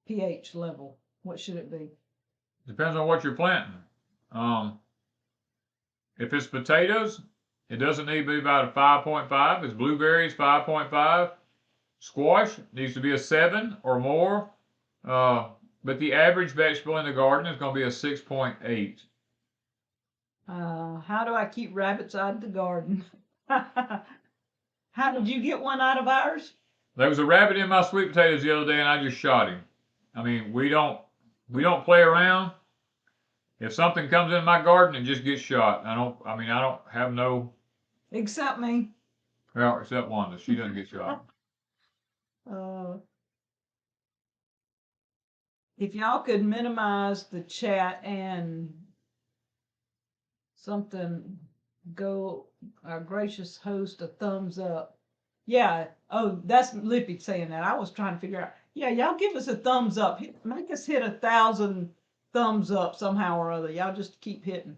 pH level, what should it be? Depends on what you're planting. If it's potatoes, it doesn't need to be about a 5.5. If it's blueberries, 5.5. Squash needs to be a 7 or more. But the average vegetable in the garden is going to be a 6.8. How do I keep rabbits out of the garden? How did you get one out of ours? There was a rabbit in my sweet potatoes the other day, and I just shot him. I mean, we don't play around. If something comes in my garden, it just gets shot. I don't have no. Except me. Well, except Wanda, she doesn't get shot. If y'all could minimize the chat and something, go our gracious host a thumbs up. Yeah. Oh, that's Lippy saying that. I was trying to figure out. Yeah, y'all give us a thumbs up. Make us hit 1,000 thumbs up somehow or other. Y'all just keep hitting.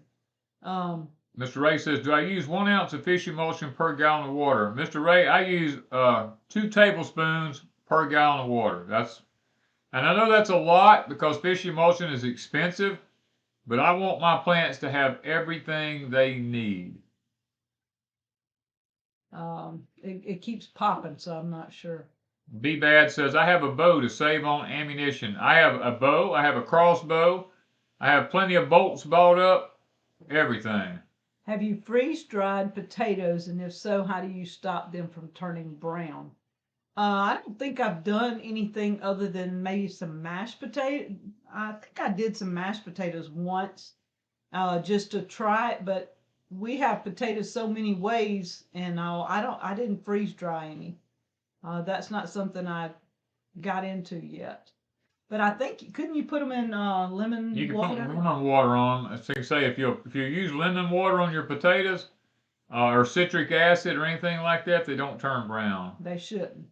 Mr. Ray says, do I use 1 ounce of fish emulsion per gallon of water? Mr. Ray, I use 2 tablespoons per gallon of water. And I know that's a lot because fish emulsion is expensive, but I want my plants to have everything they need. It keeps popping, so I'm not sure. B Bad says, I have a bow to save on ammunition. I have a bow, I have a crossbow, I have plenty of bolts bought up, everything. Have you freeze-dried potatoes, and if so, how do you stop them from turning brown? I don't think I've done anything other than maybe some mashed potato. I think I did some mashed potatoes once, just to try it, but we have potatoes so many ways, and I didn't freeze dry any. That's not something I got into yet. But I think, couldn't you put them in lemon You can water? put lemon water on. As I say, if you use lemon water on your potatoes, or citric acid or anything like that, they don't turn brown. They shouldn't.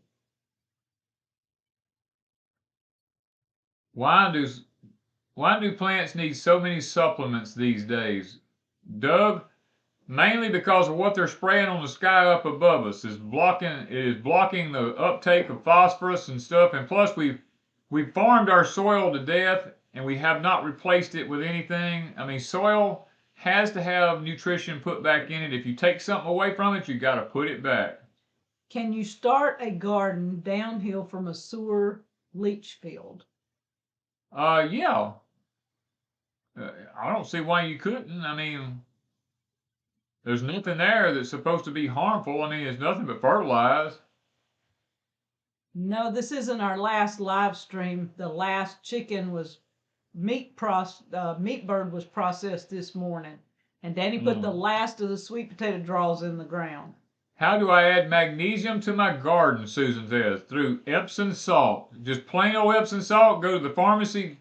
Why do plants need so many supplements these days? Doug, mainly because of what they're spraying on the sky up above us it is blocking the uptake of phosphorus and stuff, and plus we've farmed our soil to death and we have not replaced it with anything. I mean, soil has to have nutrition put back in it. If you take something away from it, you got to put it back. Can you start a garden downhill from a sewer leach field? Yeah. I don't see why you couldn't. I mean, there's nothing there that's supposed to be harmful. I mean, it's nothing but fertilized. No, this isn't our last live stream. The last chicken was meat bird was processed this morning, and Danny put the last of the sweet potato draws in the ground. How do I add magnesium to my garden? Susan says through Epsom salt. Just plain old Epsom salt. Go to the pharmacy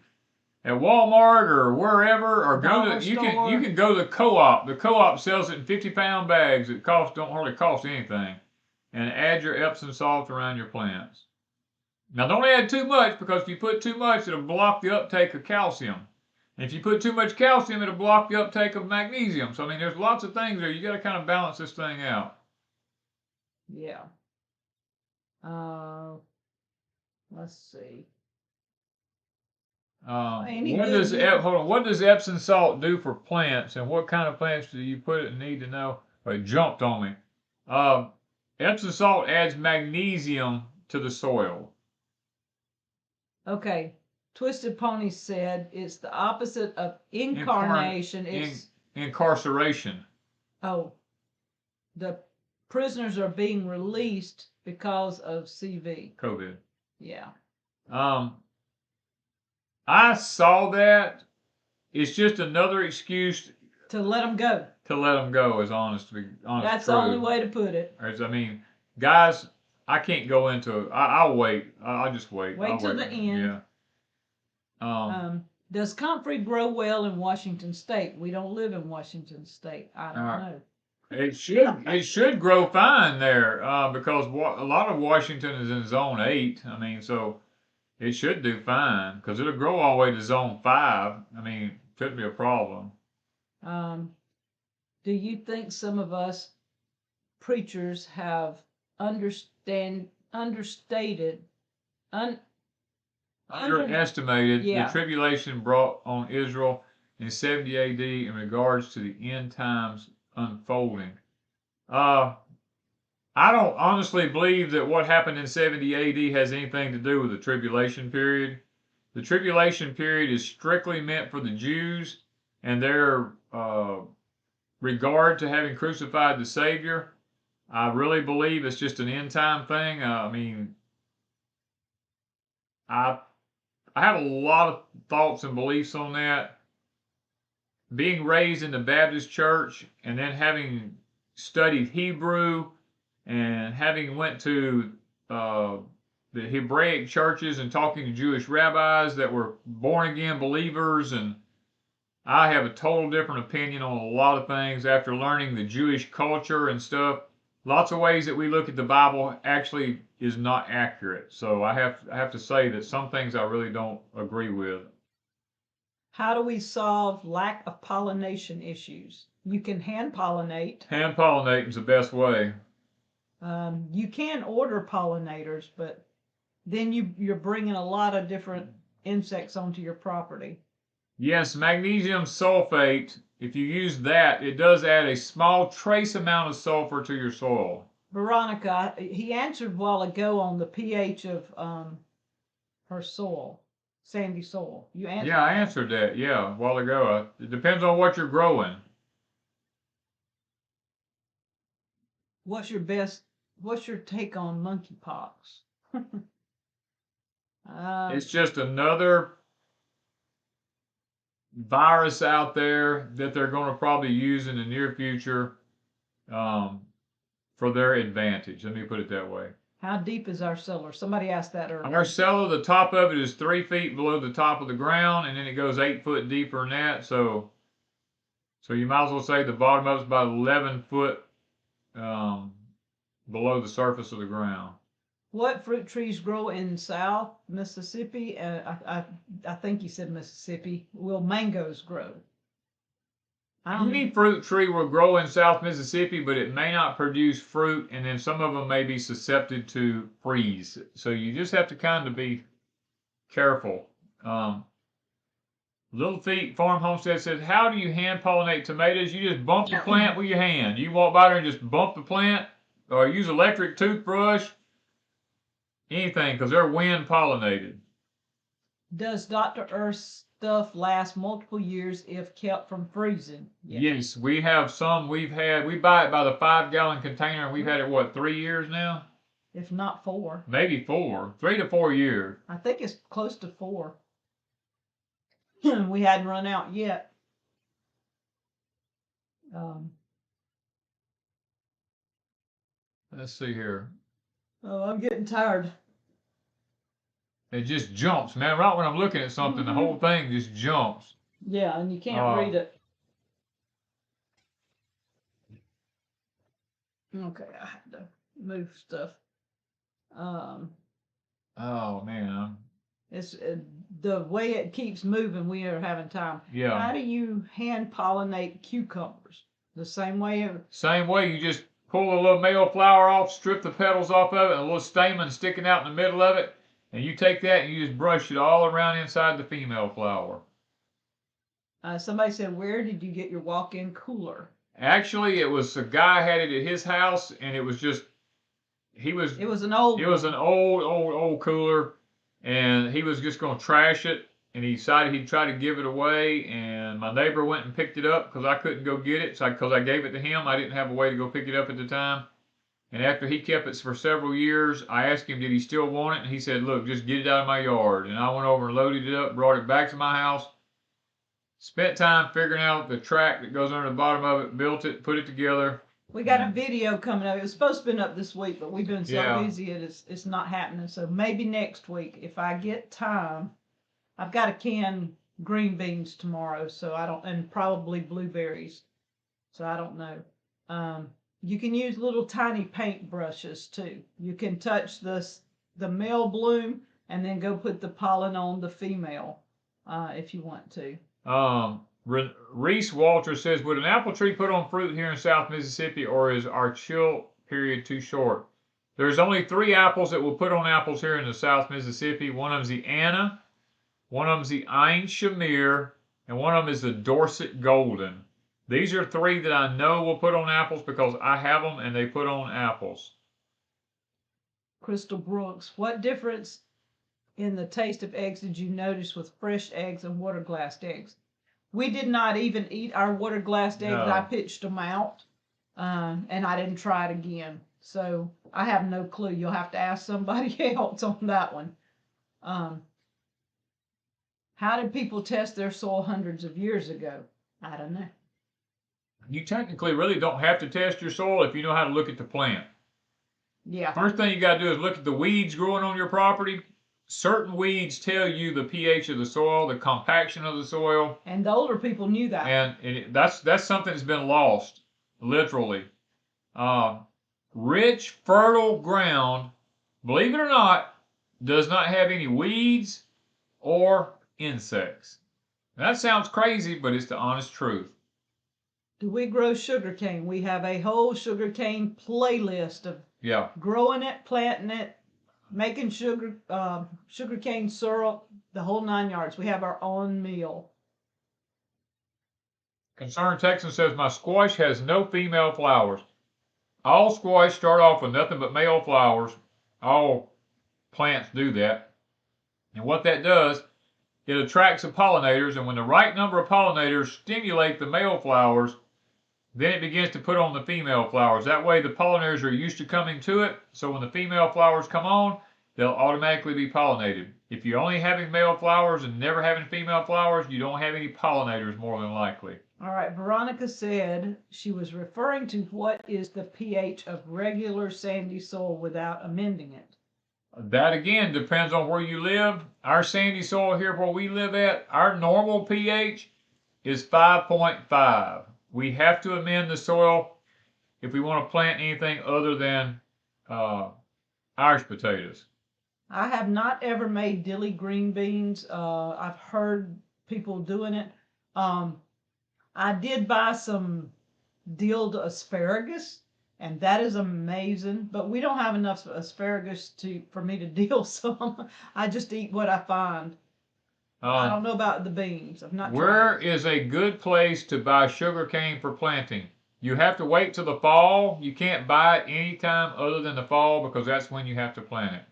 at Walmart or wherever, or you can go to the co-op. The co-op sells it in 50-pound bags. It don't hardly cost anything, and add your Epsom salt around your plants. Now don't add too much, because if you put too much, it'll block the uptake of calcium. And if you put too much calcium, it'll block the uptake of magnesium. So I mean, there's lots of things there. You got to kind of balance this thing out. Yeah. Let's see. What does Epsom salt do for plants, and what kind of plants do you put it and need to know? Oh, it jumped on me. Epsom salt adds magnesium to the soil. Okay. Twisted Pony said it's the opposite of incarnation. It's incarceration. Oh, the prisoners are being released because of COVID. Yeah. I saw that. It's just another excuse to let them go. To let them go is honest. That's the only way to put it. I mean, guys, I can't go into. I'll wait. I'll just wait. Wait till the end. Yeah. Does Comfrey grow well in Washington State? We don't live in Washington State. I don't know. It should grow fine there, because a lot of Washington is in zone 8. I mean, so it should do fine, because it'll grow all the way to zone 5. I mean, shouldn't be a problem. Do you think some of us preachers have underestimated the tribulation brought on Israel in 70 AD in regards to the end times unfolding? I don't honestly believe that what happened in 70 AD has anything to do with the tribulation period. The tribulation period is strictly meant for the Jews and their regard to having crucified the Savior. I really believe it's just an end time thing. I mean, I have a lot of thoughts and beliefs on that. Being raised in the Baptist church and then having studied Hebrew and having went to the Hebraic churches and talking to Jewish rabbis that were born again believers, and I have a total different opinion on a lot of things after learning the Jewish culture and stuff. Lots of ways that we look at the Bible actually is not accurate. So I have to say that some things I really don't agree with. How do we solve lack of pollination issues? You can hand pollinate. Hand pollinating is the best way. You can order pollinators, but then you're bringing a lot of different insects onto your property. Yes, magnesium sulfate, if you use that, it does add a small trace amount of sulfur to your soil. Veronica, he answered a while ago on the pH of her soil, sandy soil. You answered. Yeah, I answered that. Yeah, a while ago. It depends on what you're growing. What's your take on monkeypox? It's just another virus out there that they're going to probably use in the near future for their advantage. Let me put it that way. How deep is our cellar? Somebody asked that earlier. Our cellar, the top of it is 3 feet below the top of the ground, and then it goes 8 foot deeper than that. So you might as well say the bottom of it's about 11 foot below the surface of the ground. What fruit trees grow in South Mississippi? I think you said Mississippi. Will mangoes grow? Any fruit tree will grow in South Mississippi, but it may not produce fruit, and then some of them may be susceptible to freeze. So you just have to kind of be careful. Little Feet Farm Homestead says, how do you hand pollinate tomatoes? You just bump the plant with your hand. You walk by there and just bump the plant, or use electric toothbrush. Anything, because they're wind pollinated. Does Dr. Earth's stuff last multiple years if kept from freezing? Yes, we have some. We buy it by the 5-gallon container, and we've had it, what, 3 years now? if not 4. Maybe 4, 3 to 4 years. I think it's close to 4. We hadn't run out yet. Let's see here. Oh, I'm getting tired. It just jumps, man. Right when I'm looking at something, the whole thing just jumps. Yeah, and you can't read it. Okay, I had to move stuff. Oh man. It's the way it keeps moving. We are having time. Yeah. How do you hand pollinate cucumbers? The same way. Same way. You just pull a little male flower off, strip the petals off of it, and a little stamen sticking out in the middle of it, and you take that and you just brush it all around inside the female flower. Somebody said, "Where did you get your walk-in cooler?" Actually, it was a guy had it at his house, and it was just It was an old cooler, and he was just going to trash it, and he decided he'd try to give it away, and my neighbor went and picked it up because I couldn't go get it, because I gave it to him. I didn't have a way to go pick it up at the time, and after he kept it for several years, I asked him, did he still want it, and he said, look, just get it out of my yard, and I went over and loaded it up, brought it back to my house, spent time figuring out the track that goes under the bottom of it, built it, put it together. We got a video coming up. It was supposed to be up this week, but we've been so busy it's not happening. So maybe next week, if I get time. I've got to can green beans tomorrow, so I don't, and probably blueberries. So I don't know. You can use little tiny paint brushes too. You can touch the male bloom and then go put the pollen on the female if you want to. Reese Walter says, would an apple tree put on fruit here in South Mississippi, or is our chill period too short? There's only 3 apples that will put on apples here in the South Mississippi. One of them's the Anna, one of them's the Ein Shamir, and one of them is the Dorset Golden. These are 3 that I know will put on apples because I have them and they put on apples. Crystal Brooks, what difference in the taste of eggs did you notice with fresh eggs and water glassed eggs? We did not even eat our water glassed eggs. No. I pitched them out, and I didn't try it again. So I have no clue. You'll have to ask somebody else on that one. How did people test their soil hundreds of years ago? I don't know. You technically really don't have to test your soil if you know how to look at the plant. Yeah. First thing you got to do is look at the weeds growing on your property. Certain weeds tell you the pH of the soil, the compaction of the soil. And the older people knew that. And that's something that's been lost, literally. Rich, fertile ground, believe it or not, does not have any weeds or insects. That sounds crazy, but it's the honest truth. Do we grow sugarcane? We have a whole sugarcane playlist of growing it, planting it, making sugarcane syrup, the whole 9 yards. We have our own meal. Concerned Texan says, my squash has no female flowers. All squash start off with nothing but male flowers. All plants do that. And what that does, it attracts the pollinators, and when the right number of pollinators stimulate the male flowers, then it begins to put on the female flowers. That way the pollinators are used to coming to it, so when the female flowers come on, they'll automatically be pollinated. If you're only having male flowers and never having female flowers, you don't have any pollinators more than likely. All right, Veronica said she was referring to what is the pH of regular sandy soil without amending it. That again depends on where you live. Our sandy soil here where we live at, our normal pH is 5.5. We have to amend the soil if we want to plant anything other than Irish potatoes. I have not ever made dilly green beans. I've heard people doing it. I did buy some dilled asparagus, and that is amazing. But we don't have enough asparagus for me to dill some. I just eat what I find. I don't know about the beans. I've not tried. Where is a good place to buy sugarcane for planting? You have to wait till the fall. You can't buy it anytime other than the fall because that's when you have to plant it.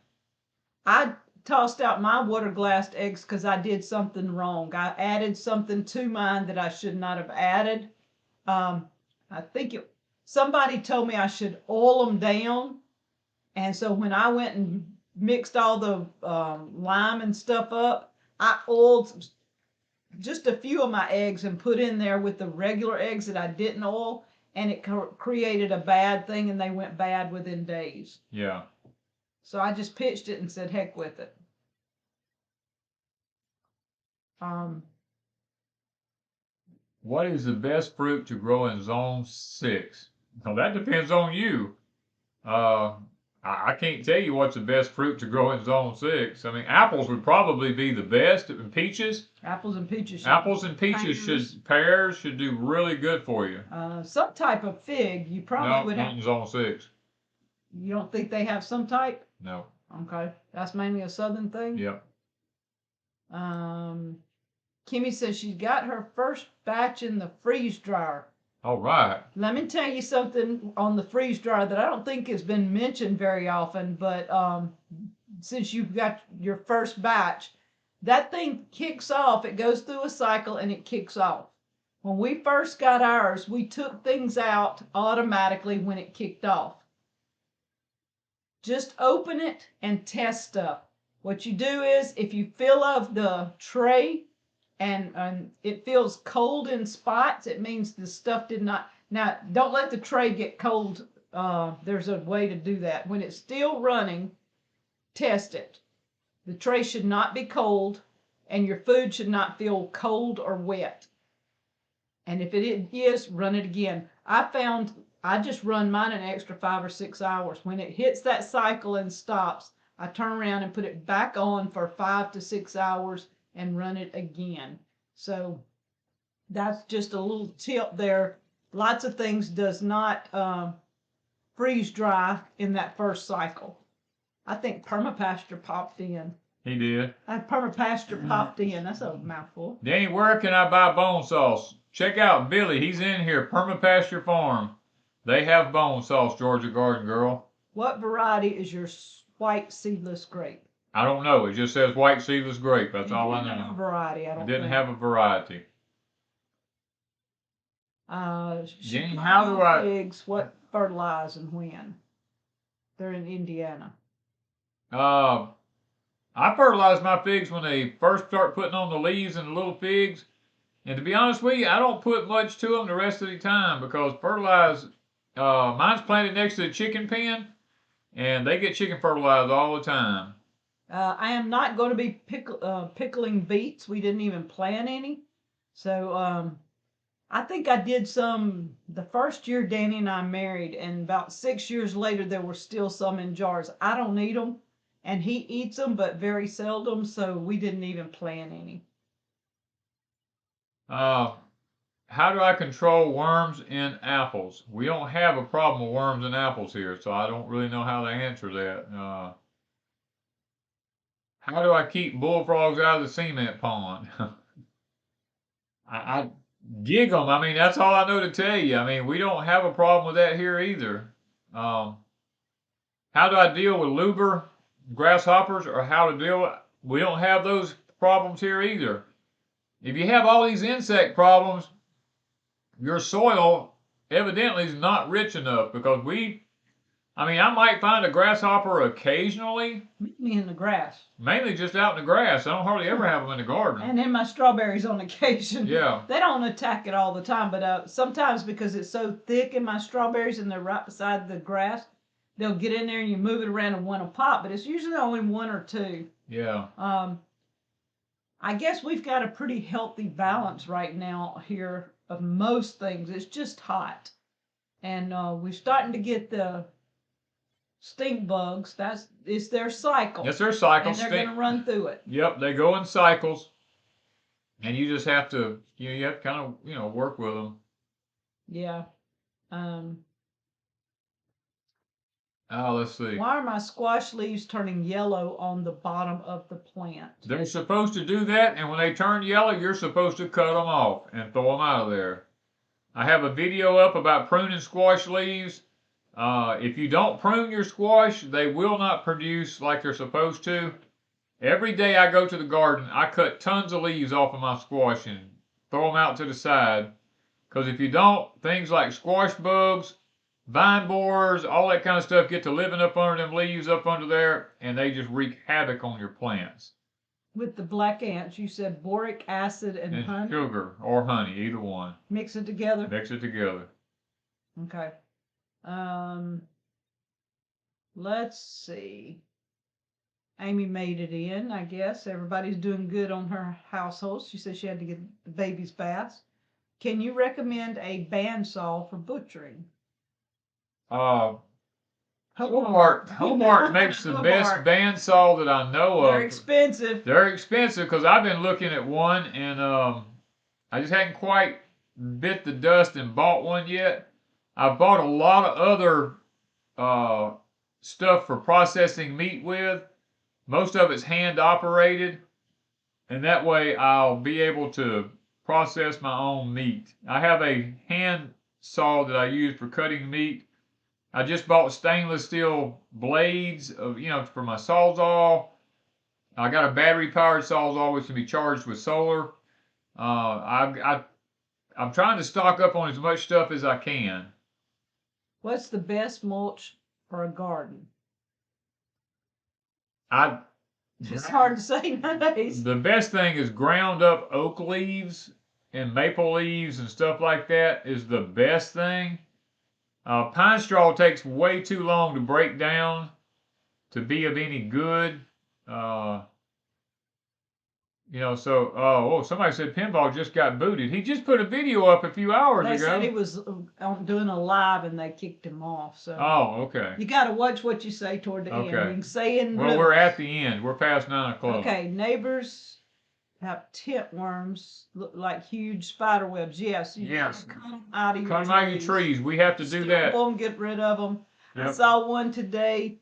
I tossed out my water glassed eggs because I did something wrong. I added something to mine that I should not have added. I think somebody told me I should oil them down And so when I went and mixed all the lime and stuff up, I oiled just a few of my eggs and put in there with the regular eggs that I didn't oil, and it created a bad thing, and they went bad within days. Yeah. So I just pitched it and said, heck with it. What is the best fruit to grow in Zone 6? Well, that depends on you. I can't tell you what's the best fruit to grow in Zone 6. I mean, apples would probably be the best, and peaches. Apples and peaches. Pears should do really good for you. Some type of fig, you probably would have. Not in Zone 6. You don't think they have some type? No. Okay, that's mainly a southern thing? Yep. Kimmy says she's got her first batch in the freeze dryer. All right. Let me tell you something on the freeze dryer that I don't think has been mentioned very often, but since you've got your first batch, that thing kicks off. It goes through a cycle and it kicks off. When we first got ours, we took things out automatically when it kicked off. Just open it and test stuff. What you do is, if you fill up the tray and it feels cold in spots, it means the stuff did not. Now, don't let the tray get cold. There's a way to do that. When it's still running, test it. The tray should not be cold, and your food should not feel cold or wet. And if it is, run it again. I just run mine an extra 5 or 6 hours. When it hits that cycle and stops, I turn around and put it back on for 5 to 6 hours and run it again. So that's just a little tip there. Lots of things does not freeze dry in that first cycle. I think Permapasture popped in. He did. Permapasture popped in. That's a mouthful. Danny, where can I buy bone sauce? Check out Billy. He's in here. Permapasture Farm. They have bone sauce, Georgia Garden Girl. What variety is your white seedless grape? I don't know. It just says white seedless grape. That's all I know. Have a variety. I didn't have a variety. Jenny, how do I? Figs, what fertilize and when? They're in Indiana. I fertilize my figs when they first start putting on the leaves and the little figs. And to be honest with you, I don't put much to them the rest of the time because mine's planted next to the chicken pen, and they get chicken fertilized all the time. I am not going to be pickling beets. We didn't even plant any. So I think I did some the first year Danny and I married, and about 6 years later there were still some in jars. I don't need them, and he eats them, but very seldom, so we didn't even plant any. How do I control worms in apples? We don't have a problem with worms in apples here, so I don't really know how to answer that. How do I keep bullfrogs out of the cement pond? I gig them. I mean, that's all I know to tell you. I mean, we don't have a problem with that here either. How do I deal with Luber grasshoppers, or how to deal with? We don't have those problems here either. If you have all these insect problems, your soil evidently is not rich enough because I might find a grasshopper occasionally. Me in the grass. Mainly just out in the grass. I don't hardly ever have them in the garden. And in my strawberries on occasion. Yeah. They don't attack it all the time, but sometimes because it's so thick in my strawberries and they're right beside the grass, they'll get in there and you move it around and one will pop, but it's usually only one or two. Yeah. I guess we've got a pretty healthy balance right now here of most things. It's just hot. And we're starting to get the stink bugs. It's their cycle. It's their cycle. And they're going to run through it. Yep, they go in cycles. And you just have to, you have to kind of, work with them. Yeah. Let's see. Why are my squash leaves turning yellow on the bottom of the plant? They're supposed to do that, and when they turn yellow, you're supposed to cut them off and throw them out of there. I have a video up about pruning squash leaves. If you don't prune your squash, they will not produce like they're supposed to. Every day I go to the garden, I cut tons of leaves off of my squash and throw them out to the side. Because if you don't, things like squash bugs vine borers, all that kind of stuff get to living up under them leaves up under there, and they just wreak havoc on your plants. With the black ants, you said boric acid and honey? Sugar or honey, either one. Mix it together? Mix it together. Okay. Let's see. Amy made it in, I guess. Everybody's doing good on her household. She said she had to get the babies baths. Can you recommend a bandsaw for butchering? Hobart makes the best bandsaw that I know of. They're expensive. They're expensive because I've been looking at one and I just hadn't quite bit the dust and bought one yet. I've bought a lot of other stuff for processing meat with. Most of it's hand operated, and that way I'll be able to process my own meat. I have a hand saw that I use for cutting meat. I just bought stainless steel blades of, for my sawzall. I got a battery powered sawzall which can be charged with solar. I'm trying to stock up on as much stuff as I can. What's the best mulch for a garden? It's hard to say nowadays. The best thing is ground up oak leaves and maple leaves and stuff like that is the best thing. Pine straw takes way too long to break down to be of any good. Somebody said Pinball just got booted. He just put a video up a few hours ago. They said he was doing a live and they kicked him off. So. Oh, okay. You got to watch what you say toward the end. You can say in. Well, we're at the end. We're past 9 o'clock. Okay, neighbors have tent worms, look like huge spider webs. Yes. Yes. Cut them out of your trees. Cut them out of your trees. We have to do that. Them, get rid of them. Yep. I saw one today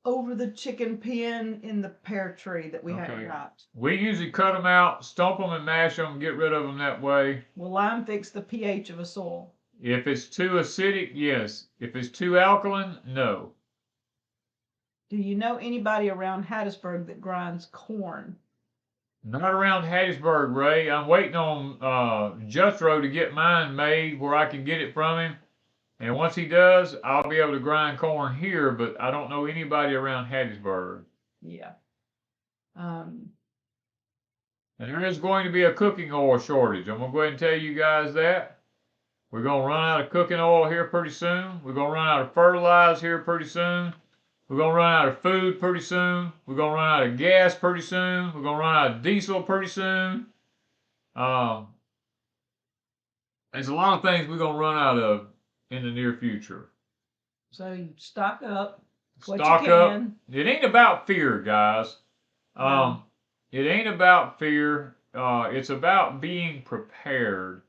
over the chicken pen in the pear tree that we hadn't got. We usually cut them out, stump them and mash them, get rid of them that way. Will lime fix the pH of a soil? If it's too acidic, yes. If it's too alkaline, no. Do you know anybody around Hattiesburg that grinds corn? Not around Hattiesburg, Ray. I'm waiting on Jethro to get mine made where I can get it from him. And once he does, I'll be able to grind corn here, but I don't know anybody around Hattiesburg. Yeah. And there is going to be a cooking oil shortage. I'm going to go ahead and tell you guys that. We're going to run out of cooking oil here pretty soon. We're going to run out of fertilizer here pretty soon. We're going to run out of food pretty soon. We're going to run out of gas pretty soon. We're going to run out of diesel pretty soon. There's a lot of things we're going to run out of in the near future. So you stock up. Stock up. It ain't about fear, guys. It ain't about fear. It's about being prepared.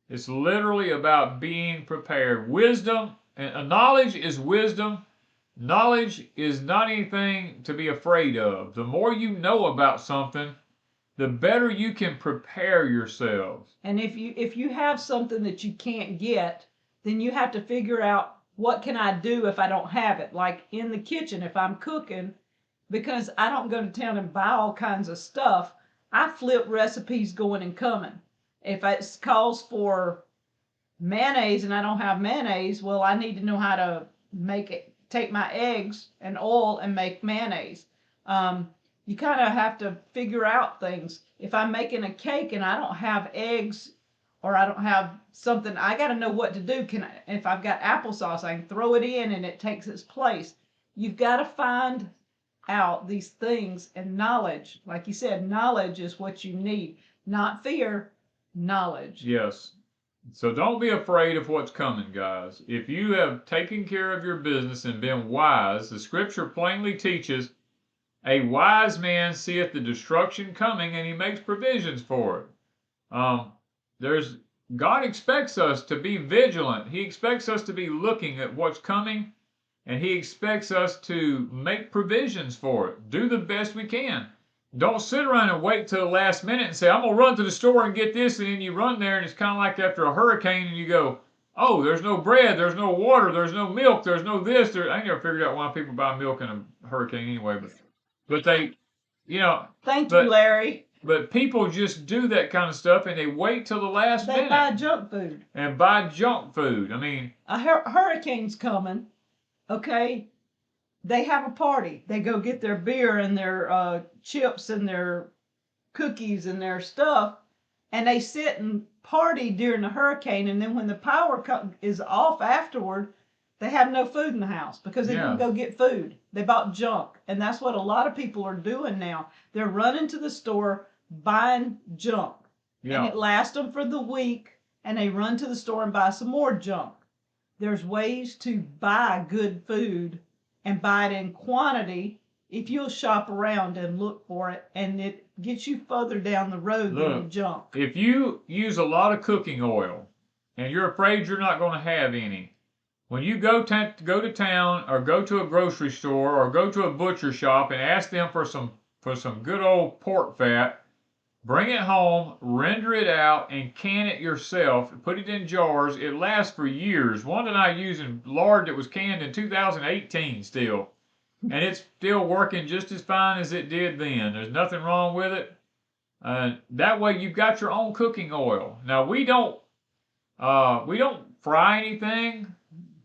It's literally about being prepared. Wisdom and knowledge is wisdom. Knowledge is not anything to be afraid of. The more you know about something, the better you can prepare yourselves. And if you have something that you can't get, then you have to figure out, what can I do if I don't have it? Like in the kitchen, if I'm cooking, because I don't go to town and buy all kinds of stuff, I flip recipes going and coming. If it calls for mayonnaise and I don't have mayonnaise, well, I need to know how to take my eggs and oil and make mayonnaise. You kind of have to figure out things. If I'm making a cake and I don't have eggs, or I don't have something, I got to know what to do. If I've got applesauce, I can throw it in and it takes its place. You've got to find out these things, and knowledge, like you said, knowledge is what you need. Not fear, knowledge. Yes. So don't be afraid of what's coming, guys. If you have taken care of your business and been wise, the scripture plainly teaches, a wise man seeth the destruction coming and he makes provisions for it. God expects us to be vigilant. He expects us to be looking at what's coming, and he expects us to make provisions for it. Do the best we can. Don't sit around and wait till the last minute and say, I'm going to run to the store and get this, and then you run there and it's kind of like after a hurricane and you go, oh, there's no bread, there's no water, there's no milk, there's no this. I never figured out why people buy milk in a hurricane anyway, but they, Thank you, Larry. But people just do that kind of stuff and they wait till the last They minute buy junk food. and buy junk food. I mean, A hurricane's coming. Okay, they have a party. They go get their beer and their chips and their cookies and their stuff, and they sit and party during the hurricane. And then when the power is off afterward, they have no food in the house because they didn't go get food. They bought junk, and that's what a lot of people are doing now. They're running to the store buying junk, and it lasts them for the week, and they run to the store and buy some more junk. There's ways to buy good food and buy it in quantity if you'll shop around and look for it, and it gets you further down the road than the junk. If you use a lot of cooking oil and you're afraid you're not going to have any, when you go to town or go to a grocery store or go to a butcher shop and ask them for some good old pork fat, bring it home, render it out, and can it yourself. Put it in jars. It lasts for years. Wanda and I using lard that was canned in 2018 still. And it's still working just as fine as it did then. There's nothing wrong with it. That way you've got your own cooking oil. Now we don't fry anything.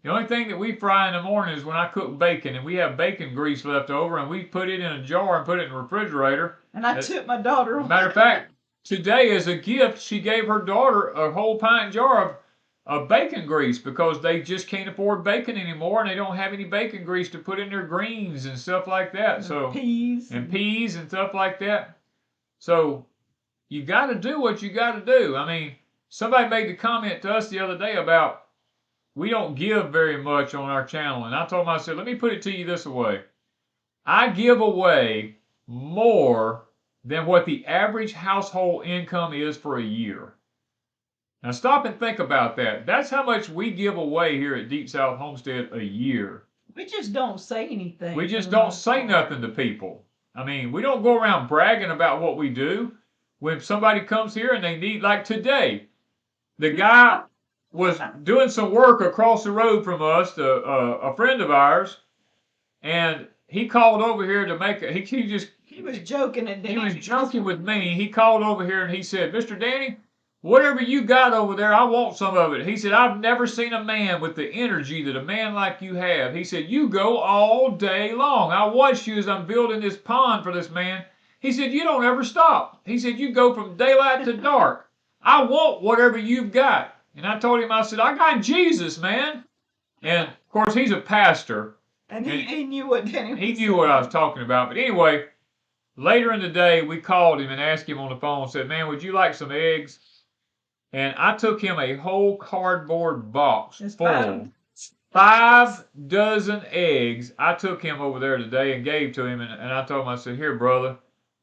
The only thing that we fry in the morning is when I cook bacon, and we have bacon grease left over, and we put it in a jar and put it in the refrigerator. And I took my daughter. Matter of fact, today as a gift, she gave her daughter a whole pint jar of bacon grease because they just can't afford bacon anymore, and they don't have any bacon grease to put in their greens and stuff like that. So peas and stuff like that. So you got to do what you got to do. I mean, somebody made the comment to us the other day about we don't give very much on our channel, and I told them, I said, let me put it to you this way. I give away more than what the average household income is for a year. Now stop and think about that. That's how much we give away here at Deep South Homestead a year. We just don't say anything. We just don't say nothing to people. I mean, we don't go around bragging about what we do. When somebody comes here and they need, like today, the guy was doing some work across the road from us, a friend of ours, and he called over here to make he was joking at Danny. He was joking with me. He called over here and he said, Mr. Danny, whatever you got over there, I want some of it. He said, I've never seen a man with the energy that a man like you have. He said, you go all day long. I watch you as I'm building this pond for this man. He said, you don't ever stop. He said, you go from daylight to dark. I want whatever you've got. And I told him, I said, I got Jesus, man. And of course, he's a pastor. And he knew what Danny was saying. He knew what I was talking about. But anyway, later in the day, we called him and asked him on the phone and said, man, would you like some eggs? And I took him a whole cardboard box full, 5 dozen eggs. I took him over there today and gave to him. And I told him, I said, here, brother.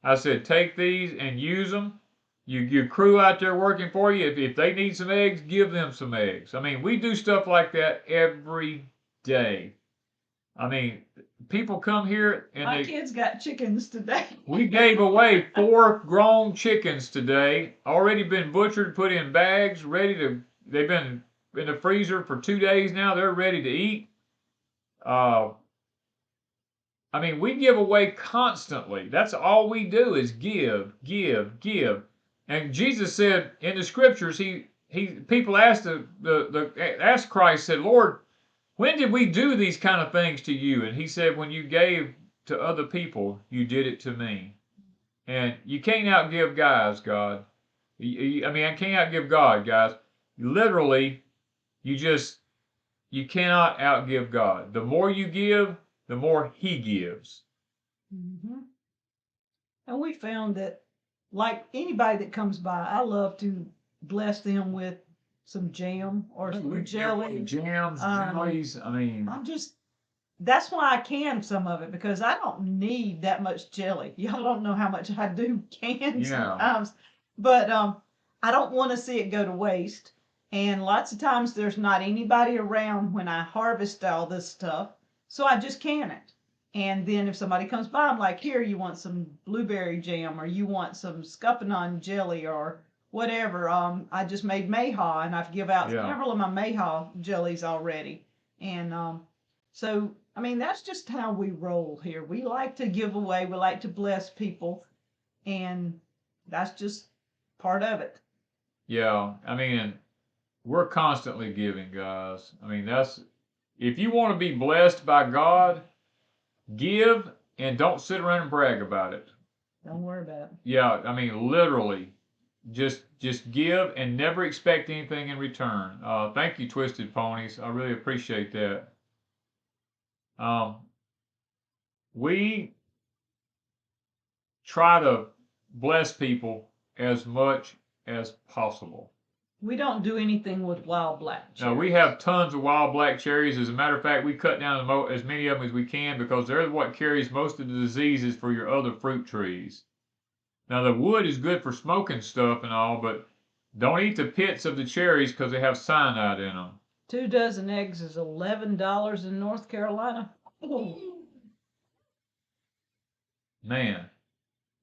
I said, take these and use them. Your crew out there working for you, if they need some eggs, give them some eggs. I mean, we do stuff like that every day. I mean, people come here and my kids got chickens today. We gave away 4 grown chickens today, already been butchered, put in bags, they've been in the freezer for 2 days now. They're ready to eat. I mean, we give away constantly. That's all we do is give, give, give. And Jesus said in the scriptures, people asked asked Christ, said, Lord, when did we do these kind of things to you? And he said, when you gave to other people, you did it to me. And you can't outgive God. I can't outgive God, guys. Literally, you cannot outgive God. The more you give, the more he gives. Mm-hmm. And we found that, like anybody that comes by, I love to bless them with some jam or some jelly. Jams, jellies, I mean. That's why I can some of it, because I don't need that much jelly. Y'all don't know how much I do can sometimes. But I don't want to see it go to waste. And lots of times there's not anybody around when I harvest all this stuff. So I just can it. And then if somebody comes by, I'm like, here, you want some blueberry jam, or you want some scuppernong jelly, or whatever. I just made mayhaw, and I've give out several of my mayhaw jellies already. And so, I mean, that's just how we roll here. We like to give away. We like to bless people. And that's just part of it. Yeah, I mean, we're constantly giving, guys. I mean, if you want to be blessed by God, give and don't sit around and brag about it. Don't worry about it. Yeah, I mean, literally, just give and never expect anything in return. Thank you, Twisted Ponies. I really appreciate that. We try to bless people as much as possible. We don't do anything with wild black cherries. Now, we have tons of wild black cherries. As a matter of fact, we cut down as many of them as we can because they're what carries most of the diseases for your other fruit trees. Now, the wood is good for smoking stuff and all, but don't eat the pits of the cherries because they have cyanide in them. 2 dozen eggs is $11 in North Carolina. Man,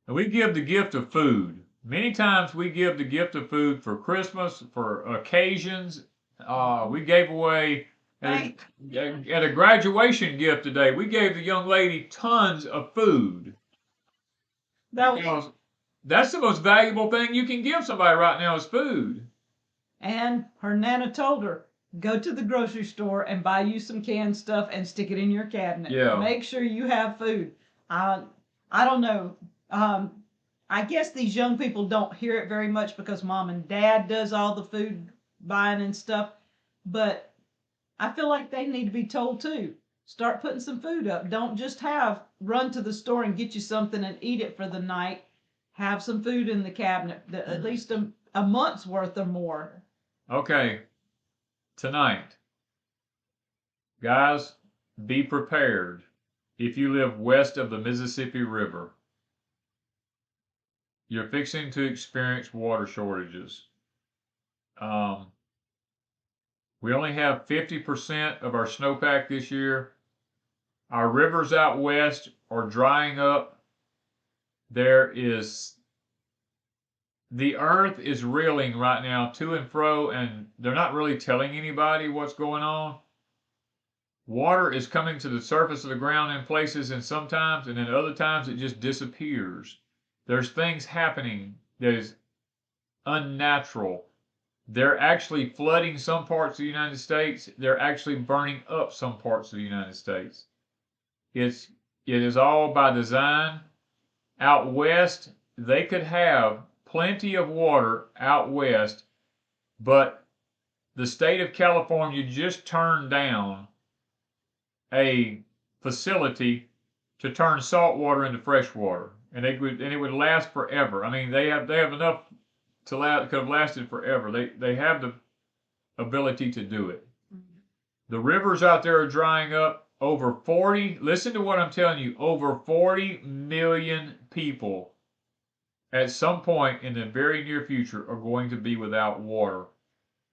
and we give the gift of food. Many times we give the gift of food for Christmas, for occasions. We gave away at a graduation gift today. We gave the young lady tons of food. Because that's the most valuable thing you can give somebody right now is food. And her Nana told her, go to the grocery store and buy you some canned stuff and stick it in your cabinet. Yeah. Make sure you have food. I don't know. I guess these young people don't hear it very much because mom and dad does all the food buying and stuff. But I feel like they need to be told too. Start putting some food up. Don't just run to the store and get you something and eat it for the night. Have some food in the cabinet, at least a month's worth or more. Okay, tonight, guys, be prepared if you live west of the Mississippi River. You're fixing to experience water shortages. We only have 50% of our snowpack this year. Our rivers out west are drying up. The earth is reeling right now to and fro, and they're not really telling anybody what's going on. Water is coming to the surface of the ground in places, and sometimes, and then other times it just disappears. There's things happening that is unnatural. They're actually flooding some parts of the United States. They're actually burning up some parts of the United States. It is all by design. Out west, they could have plenty of water out west, but the state of California just turned down a facility to turn salt water into fresh water, and it would last forever. I mean, they have enough could have lasted forever. They have the ability to do it. The rivers out there are drying up. Listen to what I'm telling you, over 40 million people at some point in the very near future are going to be without water.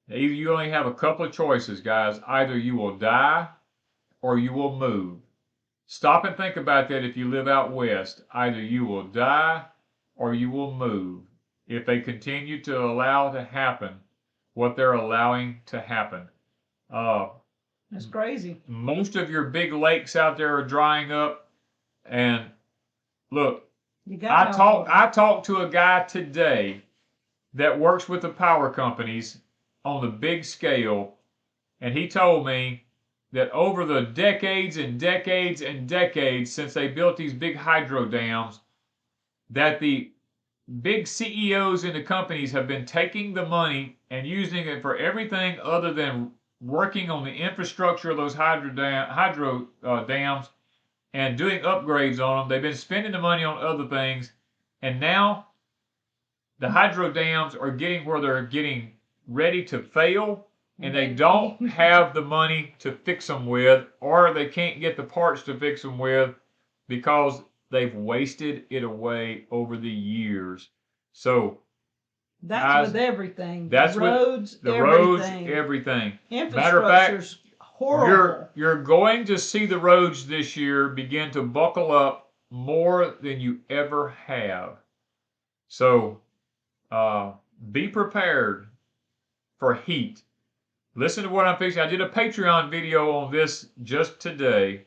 Either you only have a couple of choices, guys. Either you will die or you will move. Stop and think about that if you live out west. Either you will die or you will move if they continue to allow to happen what they're allowing to happen. That's crazy. Most of your big lakes out there are drying up. And look, I talked to a guy today that works with the power companies on the big scale, and he told me that over the decades and decades and decades since they built these big hydro dams, that the big CEOs in the companies have been taking the money and using it for everything other than working on the infrastructure of those hydro dams and doing upgrades on them. They've been spending the money on other things, and now the hydro dams are getting where they're getting ready to fail, and they don't have the money to fix them with, or they can't get the parts to fix them with because they've wasted it away over the years. So that's with everything. That's the roads, with the everything. roads, everything. Matter of fact, horrible. You're going to see the roads this year begin to buckle up more than you ever have. So be prepared for heat. Listen to what I'm fixing. I did a Patreon video on this just today.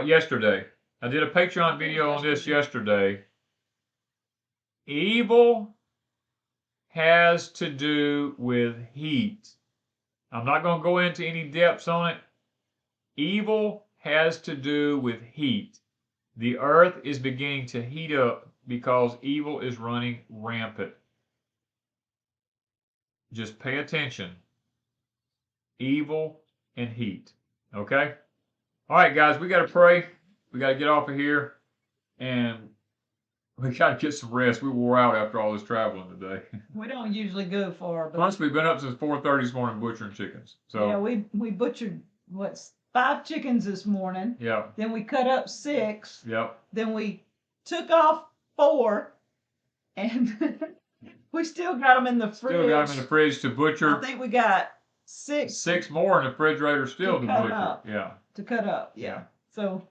Yesterday. I did a Patreon video on this yesterday. Evil has to do with heat. I'm not going to go into any depths on it. Evil has to do with heat. The earth is beginning to heat up because evil is running rampant. Just pay attention. Evil and heat. Okay? All right, guys, we got to pray. We got to get off of here. And we got to get some rest. We wore out after all this traveling today. We don't usually go far, but Plus, we've been up since 4:30 this morning butchering chickens. So yeah, we butchered 5 chickens this morning. yeah, Then we cut up 6. yep. Then we took off 4, and we still got them in the fridge. Still got them in the fridge to butcher. I think we got 6. 6 more in the refrigerator still to cut butcher. up. Yeah. To cut up. Yeah. So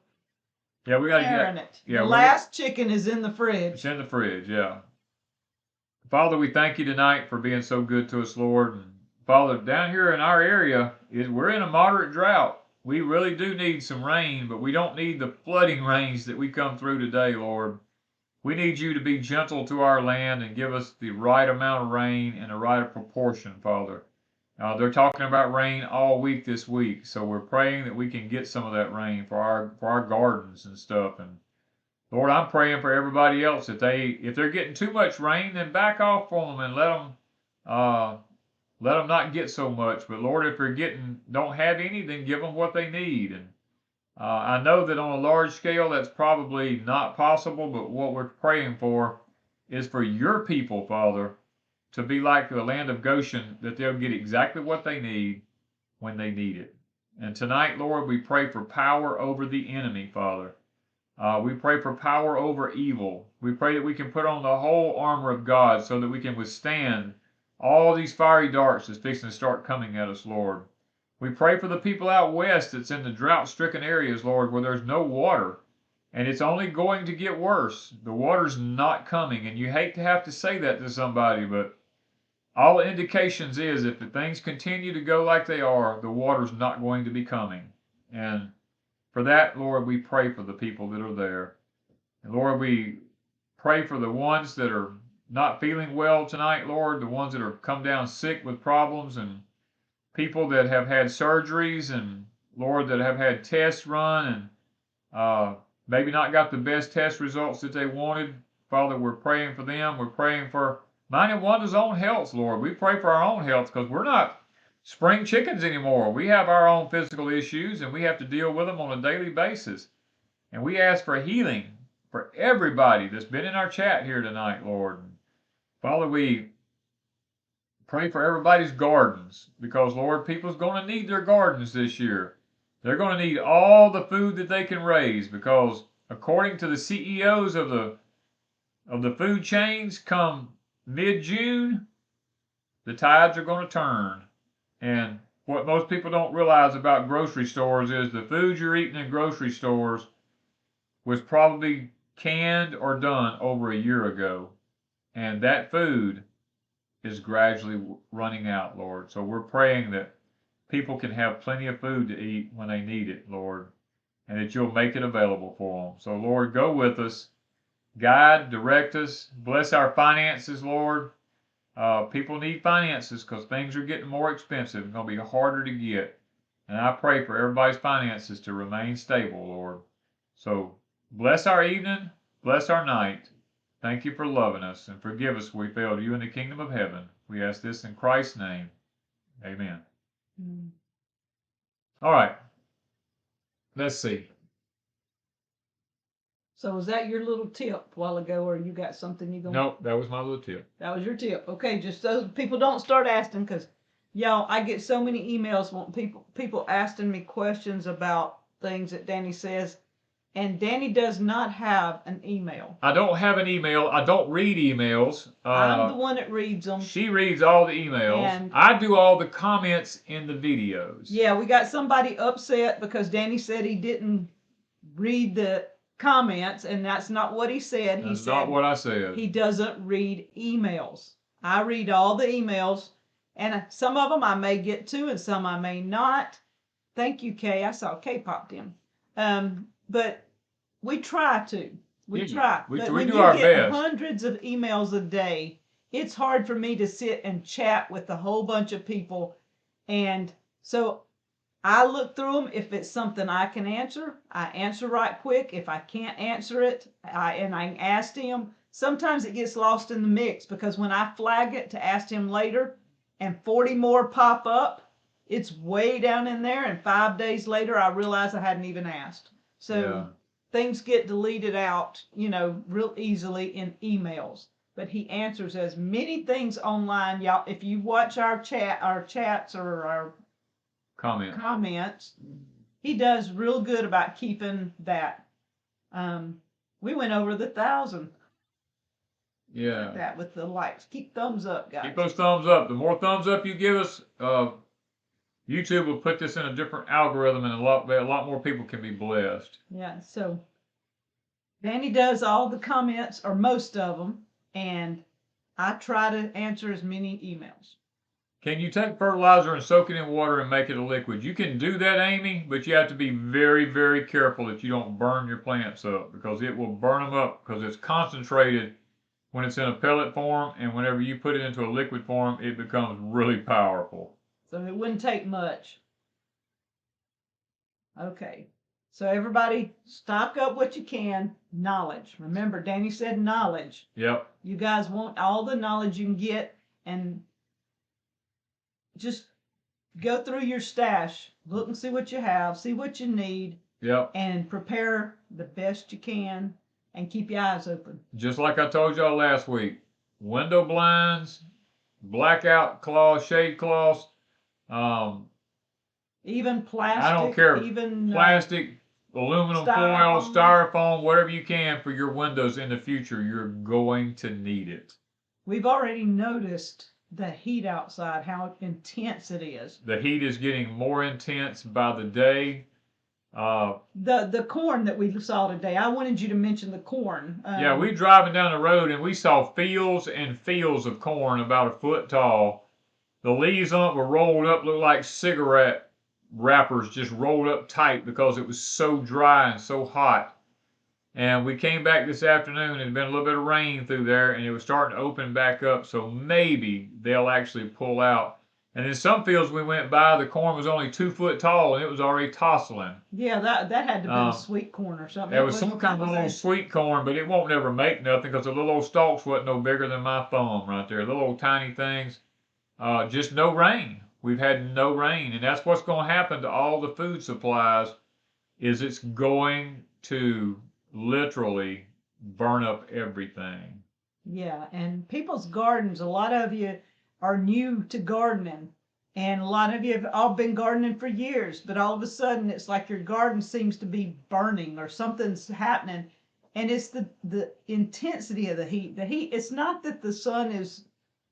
Yeah, we got to airing get. it. Yeah, the we're last chicken is in the fridge. It's in the fridge. Yeah. Father, we thank you tonight for being so good to us, Lord. And Father, down here in our area, we're in a moderate drought. We really do need some rain, but we don't need the flooding rains that we come through today, Lord. We need you to be gentle to our land and give us the right amount of rain in the right proportion, Father. They're talking about rain all week this week, so we're praying that we can get some of that rain for our gardens and stuff. And Lord, I'm praying for everybody else that if they're getting too much rain, then back off from them and let them not get so much. But Lord, if they're don't have any, then give them what they need. And I know that on a large scale that's probably not possible, but what we're praying for is for your people, Father, to be like the land of Goshen, that they'll get exactly what they need when they need it. And tonight, Lord, we pray for power over the enemy, Father. We pray for power over evil. We pray that we can put on the whole armor of God so that we can withstand all these fiery darts that's fixing to start coming at us, Lord. We pray for the people out west that's in the drought-stricken areas, Lord, where there's no water. And it's only going to get worse. The water's not coming. And you hate to have to say that to somebody, but all indications is if things continue to go like they are, the water's not going to be coming. And for that, Lord, we pray for the people that are there. And Lord, we pray for the ones that are not feeling well tonight, Lord, the ones that are come down sick with problems, and people that have had surgeries, and Lord, that have had tests run and maybe not got the best test results that they wanted. Father, we're praying for them. We're praying for mine and Wanda's own health, Lord. We pray for our own health because we're not spring chickens anymore. We have our own physical issues and we have to deal with them on a daily basis. And we ask for healing for everybody that's been in our chat here tonight, Lord. Father, we pray for everybody's gardens because, Lord, people's going to need their gardens this year. They're going to need all the food that they can raise because, according to the CEOs of the food chains, come mid-June, the tides are going to turn. And what most people don't realize about grocery stores is the food you're eating in grocery stores was probably canned or done over a year ago. And that food is gradually running out, Lord. So we're praying that people can have plenty of food to eat when they need it, Lord, and that you'll make it available for them. So, Lord, go with us. Guide, direct us. Bless our finances, Lord. People need finances because things are getting more expensive and going to be harder to get. And I pray for everybody's finances to remain stable, Lord. So bless our evening. Bless our night. Thank you for loving us and forgive us when we failed you in the kingdom of heaven. We ask this in Christ's name. Amen. All right. Let's see. So was that your little tip a while ago, or you got something you going? Nope, that was my little tip. That was your tip. Okay, just so people don't start asking, because y'all, I get so many emails from people asking me questions about things that Danny says, and Danny does not have an email. I don't have an email. I don't read emails. I'm the one that reads them. She reads all the emails. And I do all the comments in the videos. Yeah, we got somebody upset because Danny said he didn't read the comments, and that's not what he said. That's not what I said. He doesn't read emails. I read all the emails, and some of them I may get to, and some I may not. Thank you, Kay. I saw Kay popped in. But we try to. We try. We But do when you our get best. hundreds of emails a day, it's hard for me to sit and chat with a whole bunch of people. And so I look through them. If it's something I can answer, I answer right quick. If I can't answer it, I asked him. Sometimes it gets lost in the mix because when I flag it to ask him later and 40 more pop up, it's way down in there. And 5 days later, I realize I hadn't even asked. So things get deleted out, real easily in emails. But he answers as many things online. Y'all, if you watch our chats or our comments, he does real good about keeping that. We went over the 1,000. Yeah. That with the likes. Keep thumbs up, guys. Keep those thumbs up. The more thumbs up you give us, YouTube will put this in a different algorithm, and a lot more people can be blessed. Yeah. So Danny does all the comments, or most of them, and I try to answer as many emails. Can you take fertilizer and soak it in water and make it a liquid? You can do that, Amy, but you have to be very, very careful that you don't burn your plants up, because it will burn them up because it's concentrated when it's in a pellet form, and whenever you put it into a liquid form, it becomes really powerful. So it wouldn't take much. Okay. So everybody, stock up what you can. Knowledge. Remember, Danny said knowledge. Yep. You guys want all the knowledge you can get, and just go through your stash, look and see what you have, see what you need, Yep. and prepare the best you can, and keep your eyes open. Just like I told y'all last week, window blinds, blackout cloths, shade cloths, even plastic. I don't care. Even plastic, aluminum foil, styrofoam, whatever you can for your windows in the future. You're going to need it. We've already noticed the heat outside, how intense it is. The heat is getting more intense by the day. The corn that we saw today, I wanted you to mention the corn. Yeah, we driving down the road and we saw fields and fields of corn about a foot tall. The leaves on it were rolled up, looked like cigarette wrappers, just rolled up tight because it was so dry and so hot. And we came back this afternoon, it had been a little bit of rain through there, and it was starting to open back up, so maybe they'll actually pull out. And in some fields we went by, the corn was only 2 foot tall, and it was already tossling. Yeah, that had to be a sweet corn or something. There was some kind of little sweet corn, but it won't never make nothing because the little old stalks wasn't no bigger than my thumb right there. Little old tiny things. Just no rain. We've had no rain, and that's what's going to happen to all the food supplies, is it's going to literally burn up everything. Yeah, and people's gardens, a lot of you are new to gardening, and a lot of you have all been gardening for years, but all of a sudden it's like your garden seems to be burning or something's happening, and it's the intensity of the heat. The heat, it's not that the sun is...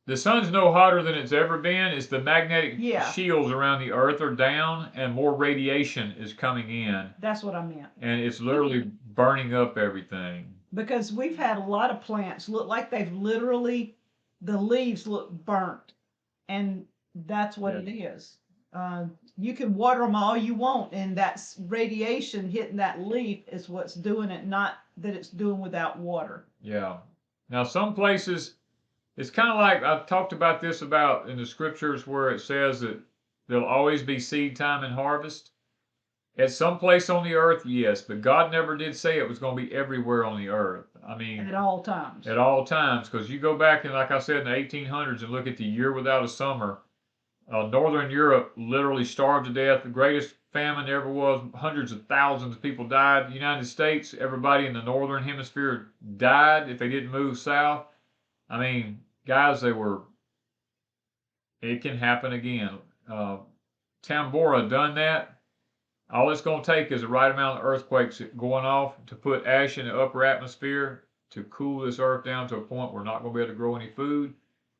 The sun's no hotter than it's ever been. It's the magnetic shields around the earth are down, and more radiation is coming in. That's what I meant. And it's literally burning up everything. Because we've had a lot of plants look like they've literally, the leaves look burnt, and that's what it is. You can water them all you want, and that's radiation hitting that leaf is what's doing it, not that it's doing without water. Yeah. Now some places, it's kind of like I've talked about this about in the scriptures where it says that there'll always be seed time and harvest. At some place on the earth, yes, but God never did say it was going to be everywhere on the earth. I mean, at all times. At all times, because you go back and, like I said, in the 1800s and look at the year without a summer, Northern Europe literally starved to death. The greatest famine there ever was. Hundreds of thousands of people died. The United States, everybody in the northern hemisphere died if they didn't move south. I mean, guys, it can happen again. Tambora done that. All it's going to take is the right amount of earthquakes going off to put ash in the upper atmosphere to cool this earth down to a point we're not going to be able to grow any food.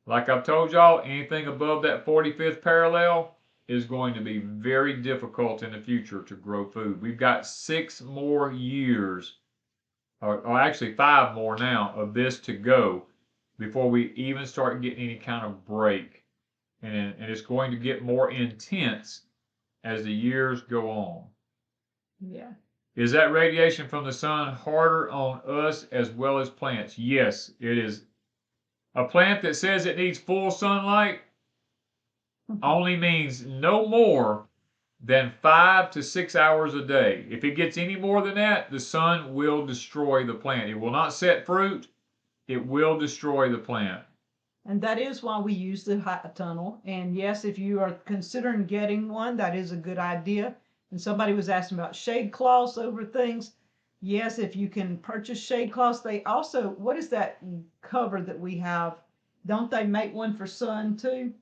Like I've told y'all, anything above that 45th parallel is going to be very difficult in the future to grow food. We've got 6 more years, or actually 5 more now, of this to go before we even start getting any kind of break. And it's going to get more intense as the years go on. Yeah. Is that radiation from the sun harder on us as well as plants? Yes, it is. A plant that says it needs full sunlight only means no more than 5 to 6 hours a day. If it gets any more than that, the sun will destroy the plant. It will not set fruit. It will destroy the plant. And that is why we use the hot tunnel. And yes, if you are considering getting one, that is a good idea. And somebody was asking about shade cloths over things. Yes, if you can purchase shade cloths, they also, what is that cover that we have? Don't they make one for sun too?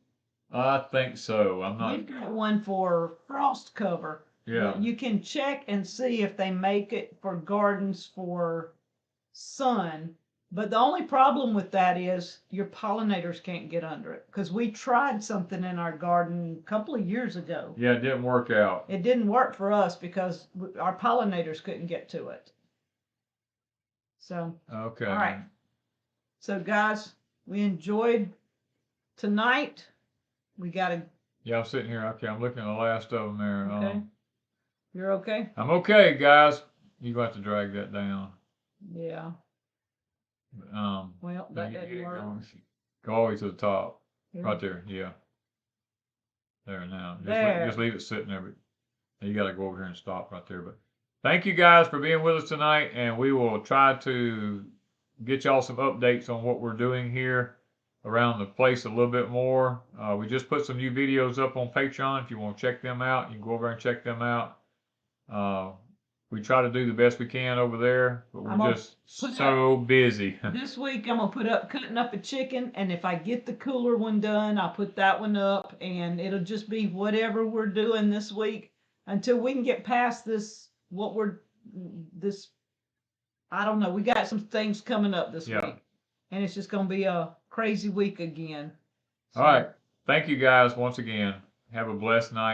I think so. I'm not. We've got one for frost cover. Yeah. But you can check and see if they make it for gardens for sun. But the only problem with that is your pollinators can't get under it. Because we tried something in our garden a couple of years ago. Yeah, it didn't work out. It didn't work for us because our pollinators couldn't get to it. So, Okay. all right. So, guys, we enjoyed tonight. We got to. Yeah, I'm sitting here. Okay, I'm looking at the last of them there. Okay. You're okay? I'm okay, guys. You're going to have to drag that down. Yeah. Well, that didn't work. Go all the way to the top. Here. Right there, yeah. There now. Just leave it sitting there. But you got to go over here and stop right there. But thank you guys for being with us tonight, and we will try to get y'all some updates on what we're doing here around the place a little bit more. We just put some new videos up on Patreon. If you want to check them out, you can go over and check them out. We try to do the best we can over there, but we're just so busy. This week I'm gonna put up cutting up a chicken, and if I get the cooler one done, I'll put that one up, and it'll just be whatever we're doing this week until we can get past this. I don't know. We got some things coming up this week, and it's just gonna be a crazy week again. So. All right. Thank you guys once again. Have a blessed night.